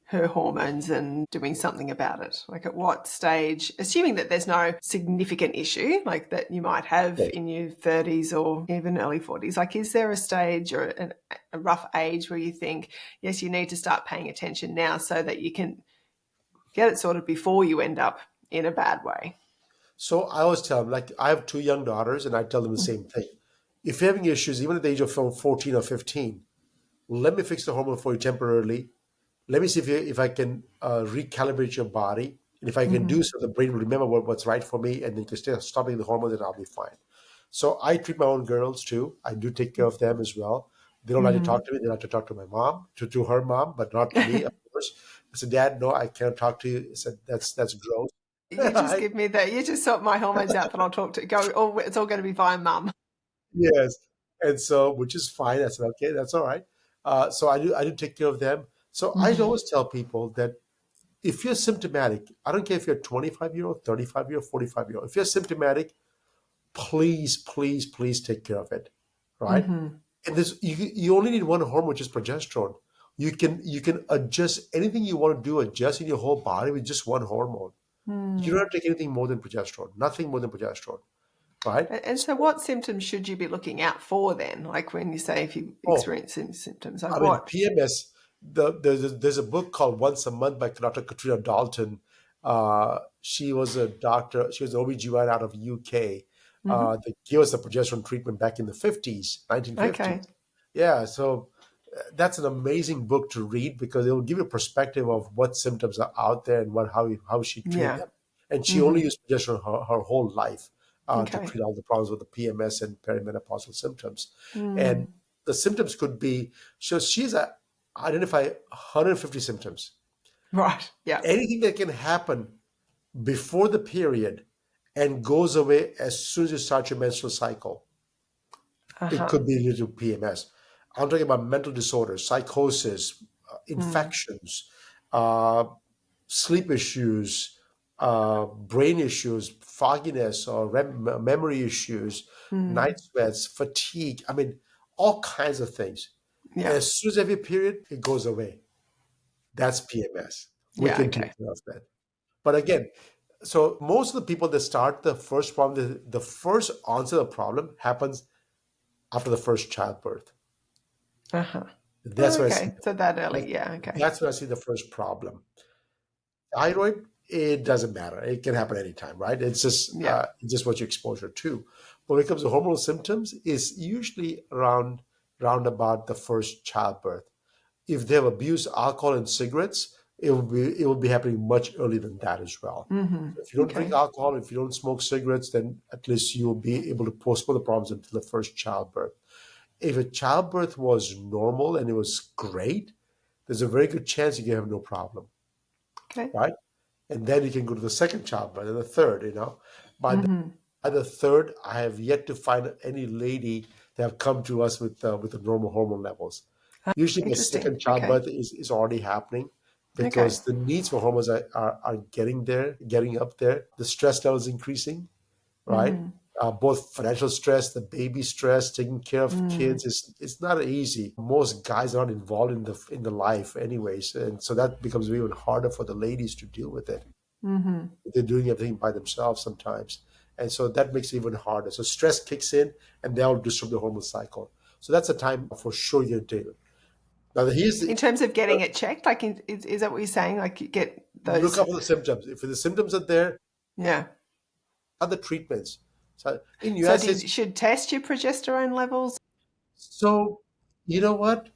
her hormones and doing something about it? Like at what stage, assuming that there's no significant issue like that you might have Okay. in your 30s or even early 40s, like is there a stage or a rough age where you think, yes, you need to start paying attention now so that you can get it sorted before you end up in a bad way? So I always tell them, like, I have two young daughters, and I tell them the same thing. If you're having issues, even at the age of 14 or 15, let me fix the hormone for you temporarily. Let me see if I can recalibrate your body. And if I can Mm-hmm. do so, the brain will remember what's right for me, and then you can stop taking the hormones, and I'll be fine. So I treat my own girls too. I do take care of them as well. They don't like to Mm-hmm. talk to me. They like to talk to my mom, to her mom, but not to me, of course. I said, Dad, no, I can't talk to you. I said, that's gross. You just give me that. You just sort my hormones out, but I'll talk to go. Oh, it's all going to be via mum. Yes. And so, which is fine. I said, okay, that's all right. So I do take care of them. So I Hmm. always tell people that if you're symptomatic, I don't care if you're 25-year-old, 35-year-old, 45-year-old, if you're symptomatic, please, please, please take care of it. Right? Hmm. And this you only need one hormone, which is progesterone. You can adjust anything you want to do, adjust in your whole body with just one hormone. You don't Hmm. have to take anything more than progesterone, nothing more than progesterone. Right? And so, what symptoms should you be looking out for then? Like when you say if you Oh, experience any symptoms, like I mean, what? PMS. There's a book called Once a Month by Dr. Katrina Dalton. She was a doctor. She was an OB/GYN out of UK. Hmm. That gave us the progesterone treatment back in the 50s, 1950s. Okay. Yeah, so that's an amazing book to read, because it will give you a perspective of what symptoms are out there and how she treated Yeah. them. And she only Hmm. used progesterone her whole life to Okay. treat all the problems with the PMS and perimenopausal symptoms. And Mm. the symptoms could be, so identify 150 symptoms. Right. Yeah. Anything that can happen before the period and goes away as soon as you start your menstrual cycle. Uh It huh. could be due to PMS. I'm talking about mental disorders, psychosis, Mm. infections, uh, sleep issues, brain issues, fogginess or memory issues, night Mm. sweats, fatigue. I mean, all kinds of things. Yeah. As soon as every period, it goes away. That's PMS. We Yeah. can Okay. take care of that. But again, so most of the people that start the first problem, the first onset of the problem happens after the first childbirth. Uh huh. That's where I see Okay. So that that's, early. Yeah. Okay. that's where I see the first problem. Thyroid, it doesn't matter. It can happen anytime, right? Yeah. It's just what you exposure to. But when it comes to hormonal symptoms, it's usually around about the first childbirth. If they have abused alcohol and cigarettes, it will be happening much earlier than that as well. Hmm. So if you don't drink Okay. alcohol, if you don't smoke cigarettes, then at least you'll be able to postpone the problems until the first childbirth. If a childbirth was normal and it was great, there's a very good chance you can have no problem, Okay. right? And then you can go to the second childbirth and the third. By the, Hmm. by the third, I have yet to find any lady that have come to us with the normal hormone levels. Usually, the Interesting. second Okay. childbirth is already happening, Okay. because the needs for hormones are getting up there. The stress level is increasing, right? Hmm. Both financial stress, the baby stress, taking care of Mm. kids is it's not easy. Most guys are not involved in the life, anyways, and so that becomes even harder for the ladies to deal with it. Hmm. They're doing everything by themselves sometimes, and so that makes it even harder. So stress kicks in, and they'll disrupt the hormone cycle. So that's a time for sure you're going to Now, here's In the terms of getting it checked, like, is that what you're saying? Like, you get look those, up for the symptoms. If the symptoms are there, yeah. other treatments. So in So US, it's should test your progesterone levels? so. You know what?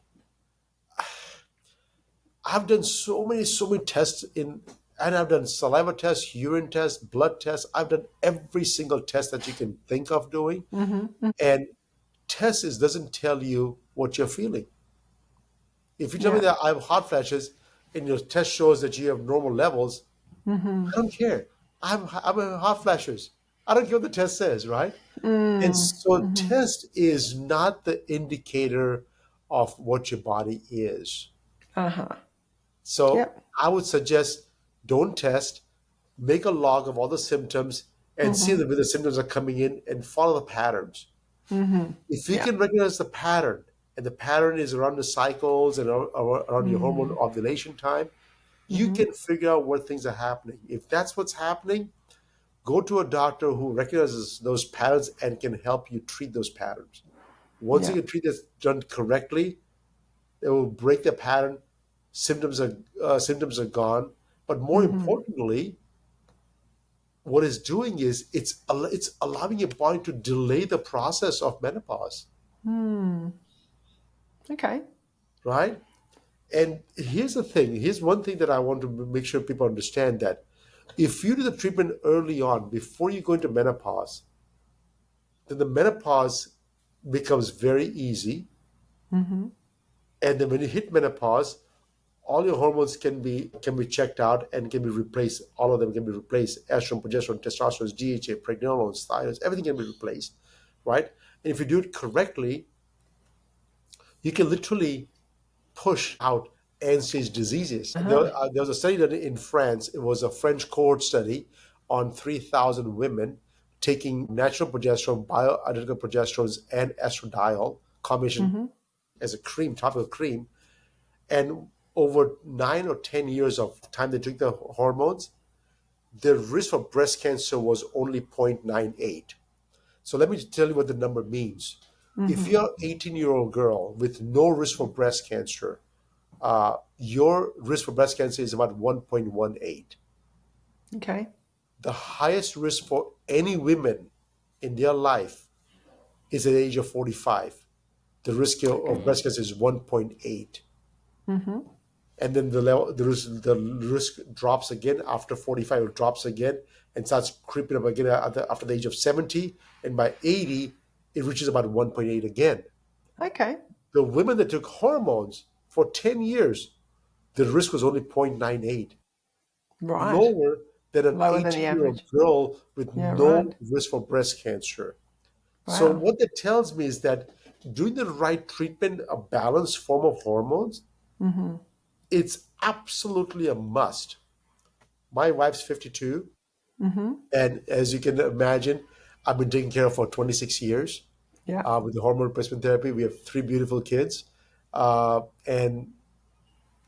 I've done so many tests and I've done saliva tests, urine tests, blood tests. I've done every single test that you can think of doing. Mm-hmm. And test is doesn't tell you what you're feeling. If you tell me Yeah. that I have hot flashes and your test shows that you have normal levels, Mm-hmm. I don't care. I'm hot flashes. I don't care what the test says, right? And so Mm-hmm. test is not the indicator of what your body is. Uh-huh. So Yep. I would suggest don't test, make a log of all the symptoms and see Mm-hmm. where the symptoms are coming in and follow the patterns. Mm-hmm. If you Yeah. can recognize the pattern, and the pattern is around the cycles and around your hormone Mm-hmm. ovulation time, you Mm-hmm. can figure out where things are happening. If that's what's happening, go to a doctor who recognizes those patterns and can help you treat those patterns. Once you Yeah. can treat this done correctly, it will break the pattern. Symptoms are gone. But more Mm-hmm. importantly, what it's doing is it's allowing your body to delay the process of menopause, Hmm. Okay. right? And here's the thing. Here's one thing that I want to make sure people understand that if you do the treatment early on, before you go into menopause, then the menopause becomes very easy. Mm-hmm. And then when you hit menopause, all your hormones can be checked out and can be replaced. All of them can be replaced. Estrogen, progesterone, testosterone, DHA, pregnenolones, thyroids, everything can be replaced, right? And if you do it correctly, you can literally push out end-stage diseases. Uh-huh. There was a study done in France. It was a French cohort study on 3,000 women taking natural progesterone, bioidentical progesterones, and estradiol combination Mm-hmm. as a cream, topical cream. And over 9 or 10 years of time they took the hormones, their risk for breast cancer was only 0.98. So let me tell you what the number means. If Mm-hmm. you're an 18-year-old girl with no risk for breast cancer, your risk for breast cancer is about 1.18. Okay. The highest risk for any women in their life is at the age of 45. The risk Okay. of breast cancer is 1.8. Mm-hmm. And then the risk drops again after 45. It drops again and starts creeping up again after the age of 70. And by 80, it reaches about 1.8 again. Okay. The women that took hormones for 10 years, the risk was only 0.98, Right. lower than an Lower than the 18-year-old average. girl with Yeah, no right. risk for breast cancer. So Wow. what that tells me is that doing the right treatment, a balanced form of hormones, Mm-hmm. it's absolutely a must. My wife's 52, Mm-hmm. and as you can imagine, I've been taking care of her for 26 years Yeah. with the hormone replacement therapy. We have three beautiful kids, and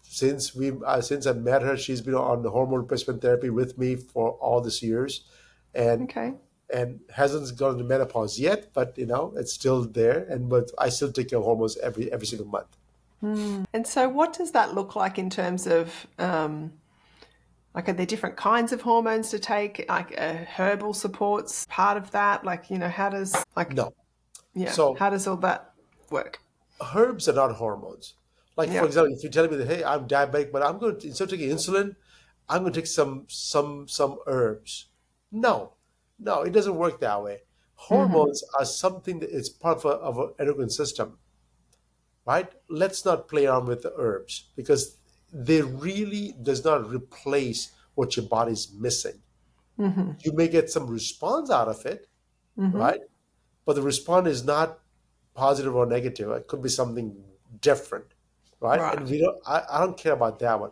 since I met her, she's been on the hormone replacement therapy with me for all these years, and Okay. hasn't gone to menopause yet, but it's still there. But I still take care of hormones every single month. And so what does that look like in terms of, like, are there different kinds of hormones to take? Like, herbal supports part of that? Like, how does, like, No, yeah, so how does all that work? herbs are not hormones. Like for Yeah. example, if you're telling me that hey, I'm diabetic, but I'm going to instead of taking insulin, I'm going to take some herbs. No, no, it doesn't work that way. Mm-hmm. Hormones are something that is part of an endocrine system, right? Let's not play around with the herbs because they really does not replace what your body's missing. Mm-hmm. You may get some response out of it, Mm-hmm. right? But the response is not positive or negative. It could be something different, right? And Right. we don't. I don't care about that one.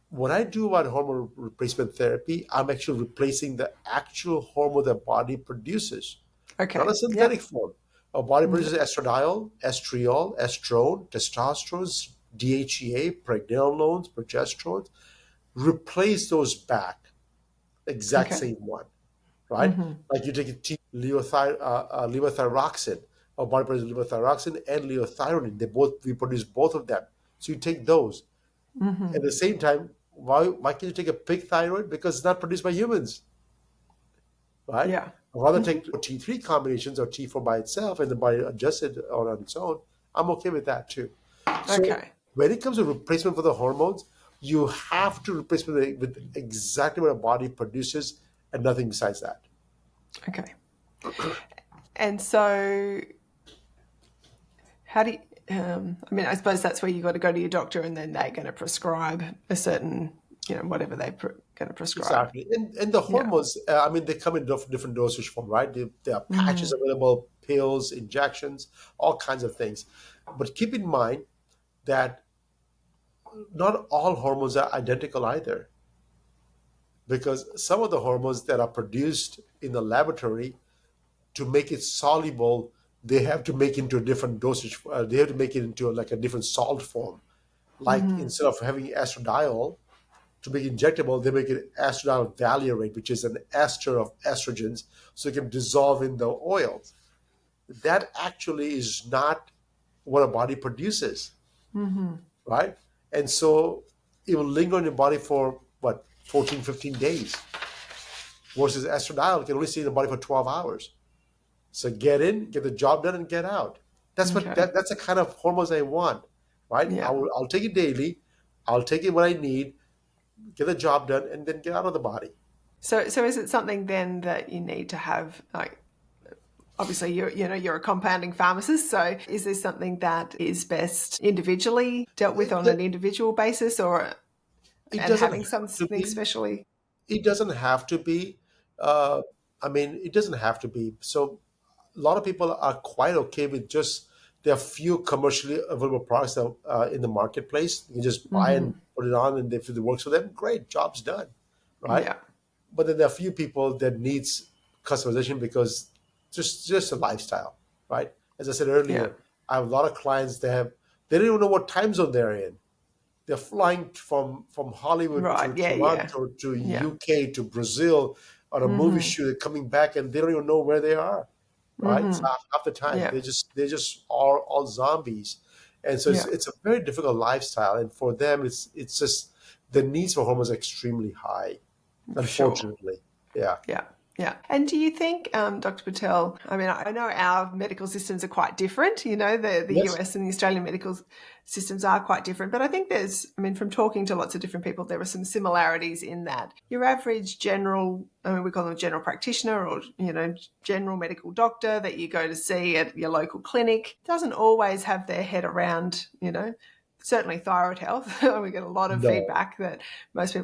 When I do about hormone replacement therapy, I'm actually replacing the actual hormone the body produces, not Okay. a synthetic Yep. form. Our body Yep. produces estradiol, estriol, estrone, testosterone, DHEA, pregnenolones, progesterones. Replace those back, exact Okay. same one, right? Mm-hmm. Like you take a levothyroxine, our body produces levothyroxine and levothyroxine. We produce both of them. So you take those. At the same time, why can't you take a pig thyroid? Because it's not produced by humans, right? Yeah. I'd rather take T3 combinations or T4 by itself and the body adjusts it on its own. I'm okay with that too. So Okay. when it comes to replacement for the hormones, you have to replace with exactly what a body produces and nothing besides that. Okay. And so, how do you, I mean, I suppose that's where you got to go to your doctor and then they're going to prescribe a certain, whatever they're going to prescribe. Exactly. And the Yeah. hormones, I mean, they come in different dosage form, right? There are patches available, pills, injections, all kinds of things. But keep in mind that not all hormones are identical either, because some of the hormones that are produced in the laboratory, to make it soluble, they have to make into a different dosage. They have to make it into like a different salt form. Like instead of having estradiol to make injectable, they make it estradiol valerate, which is an ester of estrogens, so it can dissolve in the oils. That actually is not what a body produces, right? And so it will linger in your body for what, 14, 15 days, versus estradiol can only stay in the body for 12 hours. So get in, get the job done, and get out. Okay. That's the kind of hormones I want, right? Yeah. I'll take it daily, I'll take it when I need, get the job done, and then get out of the body. So is it something then that you need to have, like, obviously you're a compounding pharmacist, so is this something that is best individually dealt with on an individual basis, or It and doesn't having have to something be. specially? It doesn't have to be. Uh, I mean, it doesn't have to be. So a lot of people are quite okay with just there are few commercially available products that, in the marketplace. You can just buy and put it on, and if it works for them, great, job's done, right? Yeah. But then there are a few people that needs customization because just a lifestyle, right? As I said Yeah. earlier, I have a lot of clients that they don't even know what time zone they're in. They're flying from Hollywood Right. to Yeah. Yeah. Toronto to Yeah. UK to Brazil on a movie shoot, and coming back, and they don't even know where they are. Right? So half the time Yeah. they just are all zombies, and so Yeah. it's a very difficult lifestyle. And for them, it's just the needs for hormones are extremely high, Sure. unfortunately. Yeah. Yeah. Yeah. And do you think, Dr. Patel, I mean, I know our medical systems are quite different, the Yes. US and the Australian medical systems are quite different, but I think I mean, from talking to lots of different people, there are some similarities in that your average general, I mean, we call them general practitioner or, general medical doctor that you go to see at your local clinic doesn't always have their head around, certainly thyroid health. We get a lot of No. feedback that most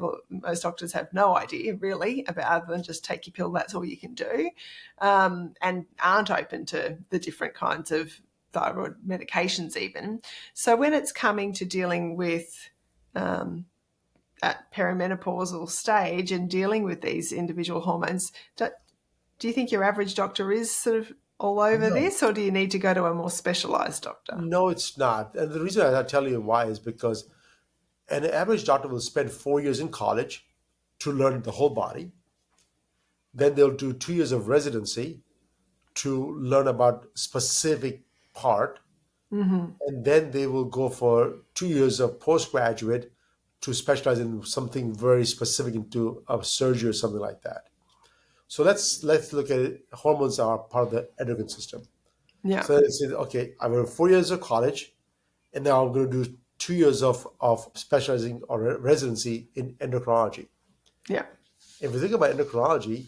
doctors have no idea really about, other than just take your pill, that's all you can do, and aren't open to the different kinds of thyroid medications even. So when it's coming to dealing with at perimenopausal stage and dealing with these individual hormones, do you think your average doctor is sort of all over No. this, or do you need to go to a more specialised doctor? No, it's not. And the reason I tell you why is because an average doctor will spend 4 years in college to learn the whole body. Then they'll do 2 years of residency to learn about specific part, and then they will go for 2 years of postgraduate to specialize in something very specific into a surgery or something like that. So let's look at it. Hormones are part of the endocrine system. Yeah. So they say, okay, I went 4 years of college, and now I'm going to do 2 years of specializing or residency in endocrinology. Yeah. If you think about endocrinology,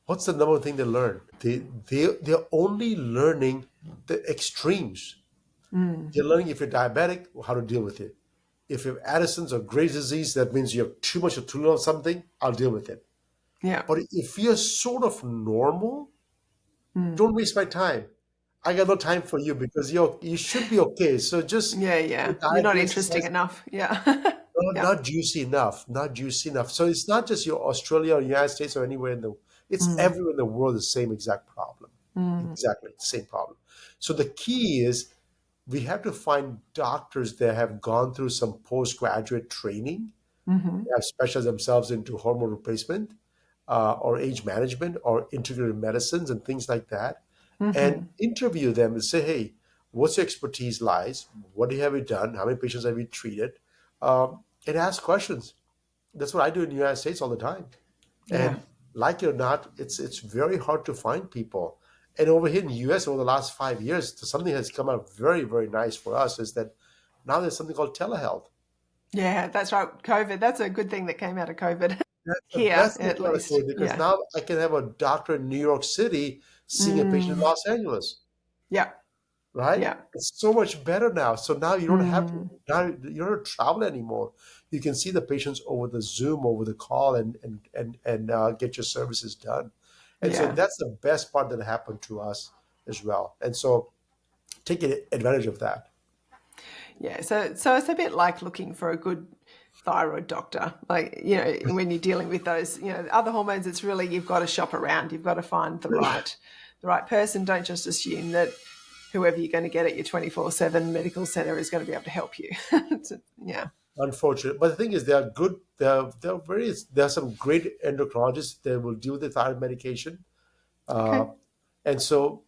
what's the number one thing they learn? They're only learning the extremes. They're learning if you're diabetic, how to deal with it. If you have Addison's or Graves' disease, that means you have too much or too little of something, I'll deal with it. Yeah. But if you're sort of normal, don't waste my time. I got no time for you because you should be okay. So just Yeah. your Yeah. You're diet, not do interesting exercise, enough. Yeah. Yeah. not juicy enough, not juicy enough. So it's not just your Australia or United States or anywhere in the, it's everywhere in the world the same exact problem. Exactly the same problem. So the key is we have to find doctors that have gone through some postgraduate training, have specialized themselves into hormone replacement, or age management or integrative medicines and things like that, and interview them and say, hey, what's your expertise lies, what have you done, how many patients have you treated, and ask questions. That's what I do in the United States all the time. Yeah. And like it or not, it's very hard to find people. And over here in the US over the last 5 years, something has come out very, very nice for us is that now there's something called telehealth. Yeah, that's right. COVID. That's a good thing that came out of COVID That's the here, best thing at about it, least. because Yeah. now I can have a doctor in New York City seeing a patient in Mm. Los Angeles, Yeah. right? Yeah. It's so much better now. So now you don't have to Mm. now you don't have to travel anymore. You can see the patients over the Zoom, over the call, and get your services done. And so Yeah. that's the best part that happened to us as well. And so take advantage of that. Yeah. So it's a bit like looking for a good thyroid doctor. Like, when you're dealing with those, other hormones, it's really, you've got to shop around. You've got to find the right person. Don't just assume that whoever you're going to get at your 24/7 medical center is going to be able to help you. Yeah. Unfortunate, but the thing is, they are good. There are some great endocrinologists that will deal with the thyroid medication. Uh, Okay. and so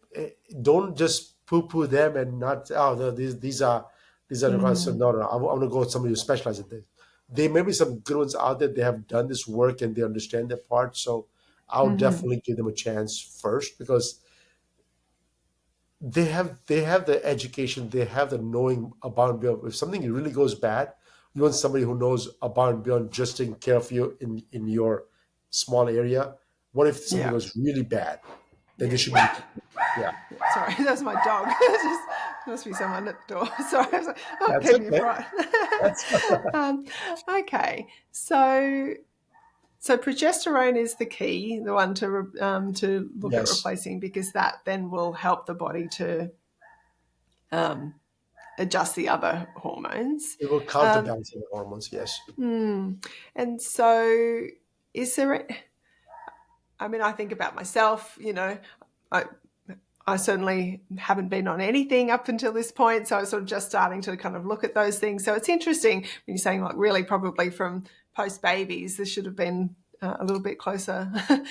don't just poo-poo them and not these are the ones. So Mm. no, I want to go with somebody who specializes in this. There may be some good ones out there. They have done this work and they understand their part. So I'll Mm-hmm. definitely give them a chance first, because they have the education, they have the knowing about and beyond. If something really goes bad, you want somebody who knows about and beyond just taking care of you in your small area. What if something Yeah. goes really bad? Then they Yeah. should be, yeah. Sorry, that was my dog. Just must be someone at the door. Sorry, I was like, oh, That's keep me okay. fright. That's um, okay, so progesterone is the key, the one to look at yes. replacing, because that then will help the body to um, adjust the other hormones. It will Um, counterbalance the hormones. Yes. and so, is there? I mean, I think about myself. I I certainly haven't been on anything up until this point, so I was sort of just starting to kind of look at those things. So it's interesting when you're saying, like, really probably from post babies, there should have been a little bit closer You do.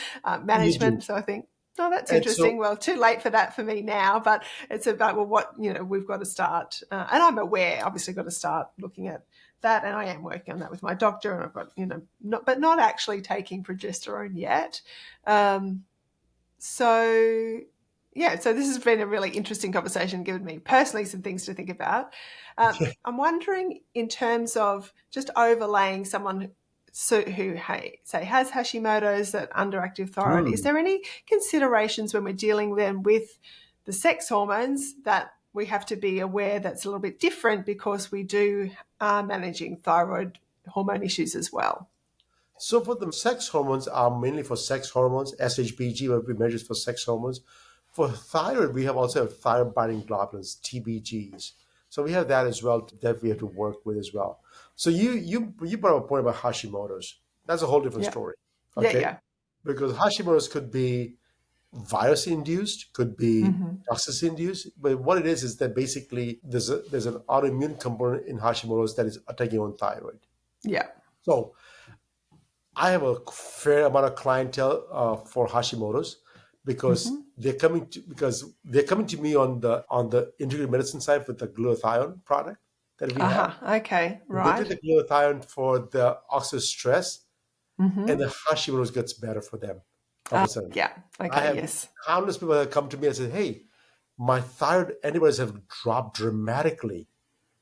management. So I think, oh, that's And interesting. so Well, too late for that for me now, but it's about, well, what, we've got to start, and I'm aware, obviously, got to start looking at that, and I am working on that with my doctor, and I've got, not actually taking progesterone yet. So yeah, so this has been a really interesting conversation, given me personally some things to think about. I'm wondering, in terms of just overlaying someone who, hey, say, has Hashimoto's, that underactive thyroid, is mm. there any considerations when we're dealing then with the sex hormones that we have to be aware that's a little bit different, because we are managing thyroid hormone issues as well? So for the sex hormones are mainly for sex hormones. SHBG will be measures for sex hormones. For thyroid, we have also thyroid binding globulins, TBGs. So we have that as well that we have to work with as well. So you brought up a point about Hashimoto's. That's a whole different Yeah, story. yeah, Okay. yeah. Because Hashimoto's could be virus induced, could be Mm-hmm. toxicity induced. But what it is that basically there's an autoimmune component in Hashimoto's that is attacking on thyroid. Yeah. So I have a fair amount of clientele for Hashimoto's, Mm-hmm. because they're coming to me on the integrated medicine side with the glutathione product that we have. Uh-huh. Okay. They take Right. the glutathione for the oxidative stress, and Mm-hmm. the Hashimoto's gets better for them all of a sudden. Yeah. I Okay. have Yes. countless people that come to me and say, "Hey, my thyroid antibodies have dropped dramatically."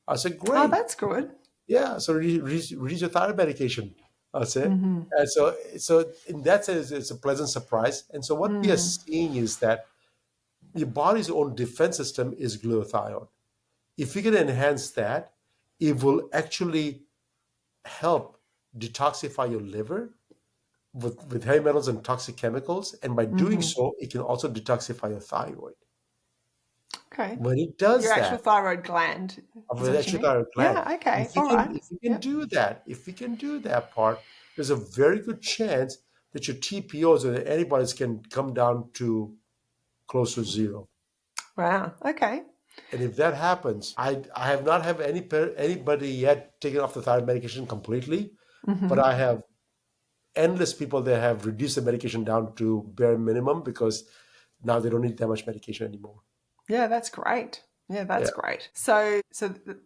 I said, Oh, "Great. that's good. Yeah, so reduce your thyroid medication. That's it. Mm-hmm. And so in that sense, it's a pleasant surprise. And so what we are Mm. seeing is that your body's own defense system is glutathione. If we can enhance that, it will actually help detoxify your liver with heavy metals and toxic chemicals. And by doing Mm-hmm. so, it can also detoxify your thyroid. Okay. When it Your does actual that, thyroid gland, of is the what you extra mean? thyroid gland. Yeah. Okay. If we All can, right. if we can Yep. do that, if we can do that part, there's a very good chance that your TPOs or the antibodies can come down to close to zero. Wow. Okay. And if that happens, I have not have anybody yet taken off the thyroid medication completely, but Mm-hmm. I have endless people that have reduced the medication down to bare minimum because now they don't need that much medication anymore. Yeah, that's great. Yeah, that's great. So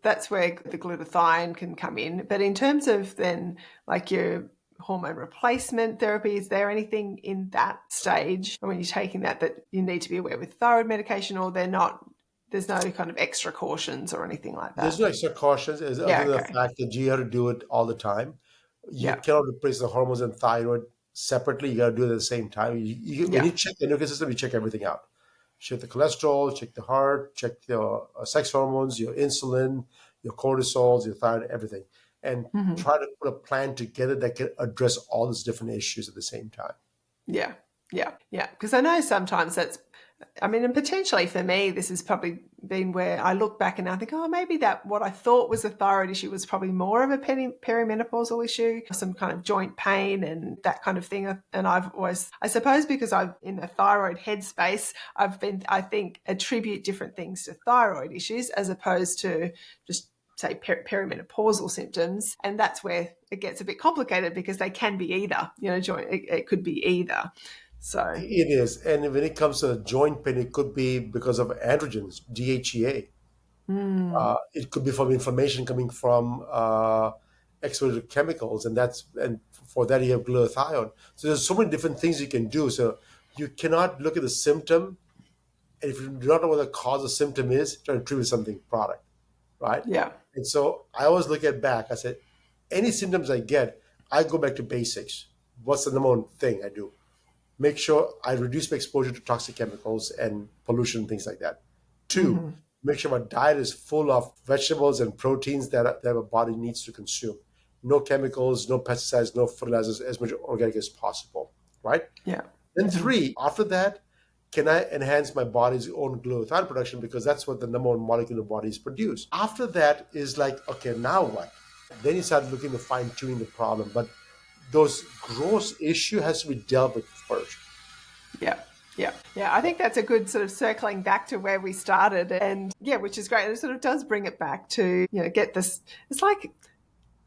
that's where the glutathione can come in. But in terms of then like your hormone replacement therapy, is there anything in that stage when you're taking that you need to be aware with thyroid medication, or there's no kind of extra cautions or anything like There's that? no extra cautions Yeah, other than the okay. fact that you have to do it all the time. You Yeah. cannot replace the hormones and thyroid separately. You got to do it at the same time. When Yeah. you check the endocrine system, you check everything out. Check the cholesterol, check the heart, check your sex hormones, your insulin, your cortisols, your thyroid, everything, and Hmm. try to put a plan together that can address all these different issues at the same time. Yeah. Yeah. Yeah. Because I know sometimes and potentially for me, this has probably been where I look back and I think, oh, maybe that what I thought was a thyroid issue was probably more of a perimenopausal issue, some kind of joint pain and that kind of thing. And I've always, I suppose, because I'm in the thyroid headspace, I think, attribute different things to thyroid issues as opposed to just say perimenopausal symptoms. And that's where it gets a bit complicated because they can be either, it could be either. So, It is, and when it comes to joint pain, it could be because of androgens, DHEA. It could be from inflammation coming from exposure to chemicals, and for that you have glutathione. So there's so many different things you can do. So you cannot look at the symptom, and if you do not know what the cause of symptom is, try to treat with something product, right? yeah. And so I always look at back. I said, any symptoms I get, I go back to basics. What's the number one thing I do? Make sure I reduce my exposure to toxic chemicals and pollution, things like that. Two, Hmm. make sure my diet is full of vegetables and proteins that our body needs to consume. No chemicals, no pesticides, no fertilizers, as much organic as possible, right? Yeah. Then Hmm. three, after that, can I enhance my body's own glutathione production because that's what the number one molecule the body is produced. After that is like, okay, now what? Then you start looking to fine tuning the problem, but those gross issue has to be dealt with first. Yeah. Yeah. Yeah. I think that's a good sort of circling back to where we started. And yeah, which is great. It sort of does bring it back to, get this. It's like,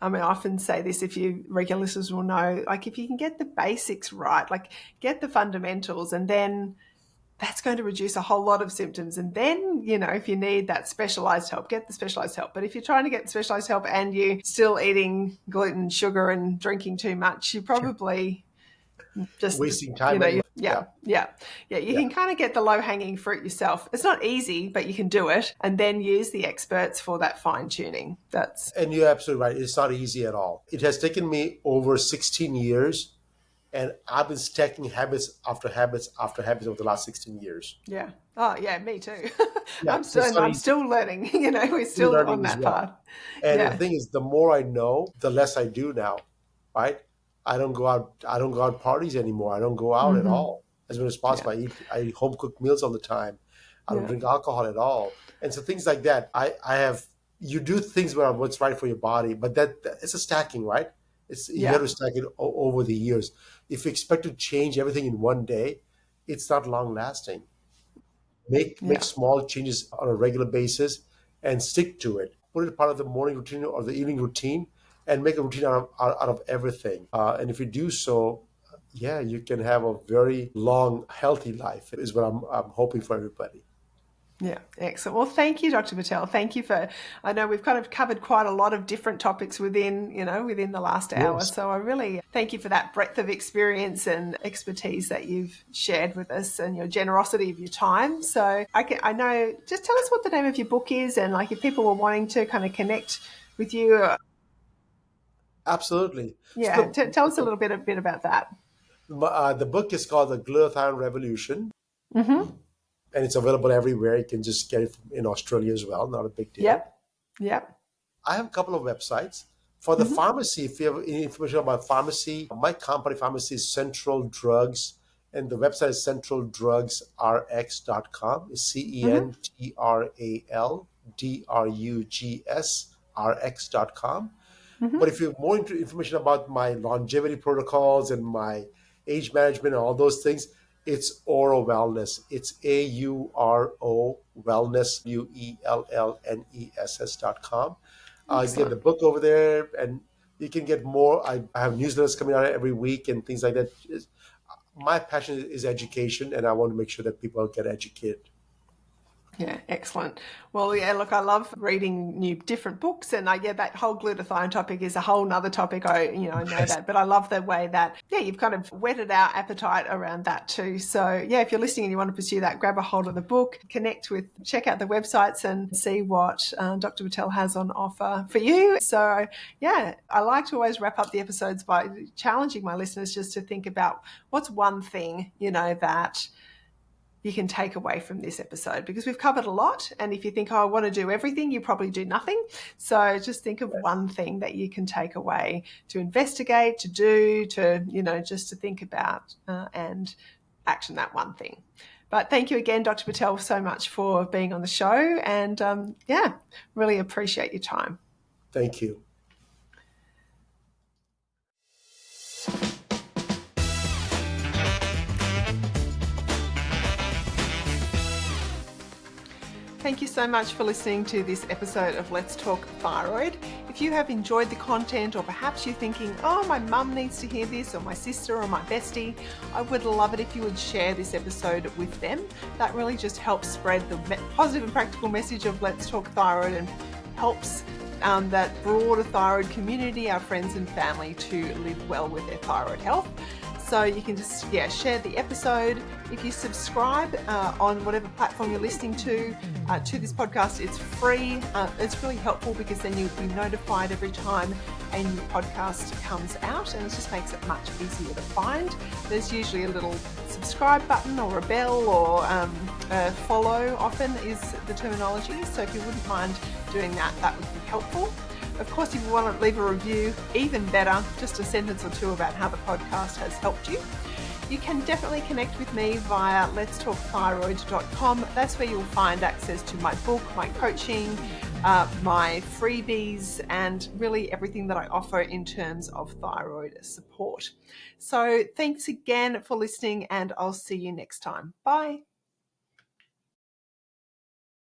I often say this, if you regular listeners will know, like if you can get the basics right, like get the fundamentals, and then that's going to reduce a whole lot of symptoms. And then, if you need that specialized help, get the specialized help. But if you're trying to get specialized help and you're still eating gluten, sugar, and drinking too much, you probably just, Wasting time anyway. Yeah, you yeah. can kind of get the low hanging fruit yourself. It's not easy, but you can do it, and then use the experts for that fine tuning. That's And you're absolutely right. It's not easy at all. It has taken me over 16 years, and I've been stacking habits after habits after habits over the last 16 years. Yeah. Oh, yeah, me too. Yeah, so it's not I'm easy. still learning. We're Still still on learning as that well. path. And the Yeah. thing is, the more I know, the less I do now, right? I don't go out. I don't go out parties anymore. I don't go out at Hmm. all as much as Yeah. possible. I eat home cooked meals all the time. I don't Yeah. drink alcohol at all. And so things like that. I have. You do things what's right for your body, but it's a stacking, right? It's you have Yeah. to stack it over the years. If you expect to change everything in one day, it's not long lasting. Make Yeah. small changes on a regular basis and stick to it. Put it part of the morning routine or the evening routine, and make a routine out of everything. And if you do so, yeah, you can have a very long, healthy life. Is what I'm hoping for everybody. Yeah, excellent. Well, thank you, Dr. Patel. Thank you I know we've kind of covered quite a lot of different topics within the last hour. Yes, So I really thank you for that breadth of experience and expertise that you've shared with us and your generosity of your time. So I know, just tell us what the name of your book is, and like if people were wanting to kind of connect with you, absolutely. yeah, So tell us a bit about that. the book is called The Glutathione Revolution, Mm-hmm. and it's available everywhere. You can just get it in Australia as well. Not a big deal. Yep. Yep. I have a couple of websites. For the Mm-hmm. pharmacy, if you have any information about pharmacy, my company pharmacy is Central Drugs, and the website is centraldrugsrx.com. It's Mm-hmm. CENTRALDRUGSRX.com. Mm-hmm. But if you have more information about my longevity protocols and my age management and all those things, it's Oro Wellness. It's AURO Wellness, UELLNESS.com. You get the Excellent. book over there, and you can get more. I have newsletters coming out every week and things like that. My passion is education, and I want to make sure that people get educated. Yeah, excellent. Well, yeah, look, I love reading new different books, and that whole glutathione topic is a whole nother topic. I know Yes. that, but I love the way that, you've kind of whetted our appetite around that too. So yeah, if you're listening and you want to pursue that, grab a hold of the book, check out the websites and see what Dr. Patel has on offer for you. So yeah, I like to always wrap up the episodes by challenging my listeners just to think about what's one thing, that you can take away from this episode, because we've covered a lot. And if you think, I want to do everything, you probably do nothing. So just think of one thing that you can take away to investigate, to do, to, just to think about and action that one thing. But thank you again, Dr. Patel, so much for being on the show. And really appreciate your time. Thank you. Thank you so much for listening to this episode of Let's Talk Thyroid. If you have enjoyed the content, or perhaps you're thinking, my mum needs to hear this, or my sister or my bestie, I would love it if you would share this episode with them. That really just helps spread the positive and practical message of Let's Talk Thyroid, and helps that broader thyroid community, our friends and family, to live well with their thyroid health. So you can just, share the episode. If you subscribe on whatever platform you're listening to this podcast, it's free. It's really helpful, because then you'll be notified every time a new podcast comes out, and it just makes it much easier to find. There's usually a little subscribe button, or a bell, or follow often is the terminology. So if you wouldn't mind doing that, that would be helpful. Of course, if you want to leave a review, even better, just a sentence or two about how the podcast has helped you. You can definitely connect with me via letstalkthyroid.com. That's where you'll find access to my book, my coaching, my freebies, and really everything that I offer in terms of thyroid support. So thanks again for listening, and I'll see you next time. Bye.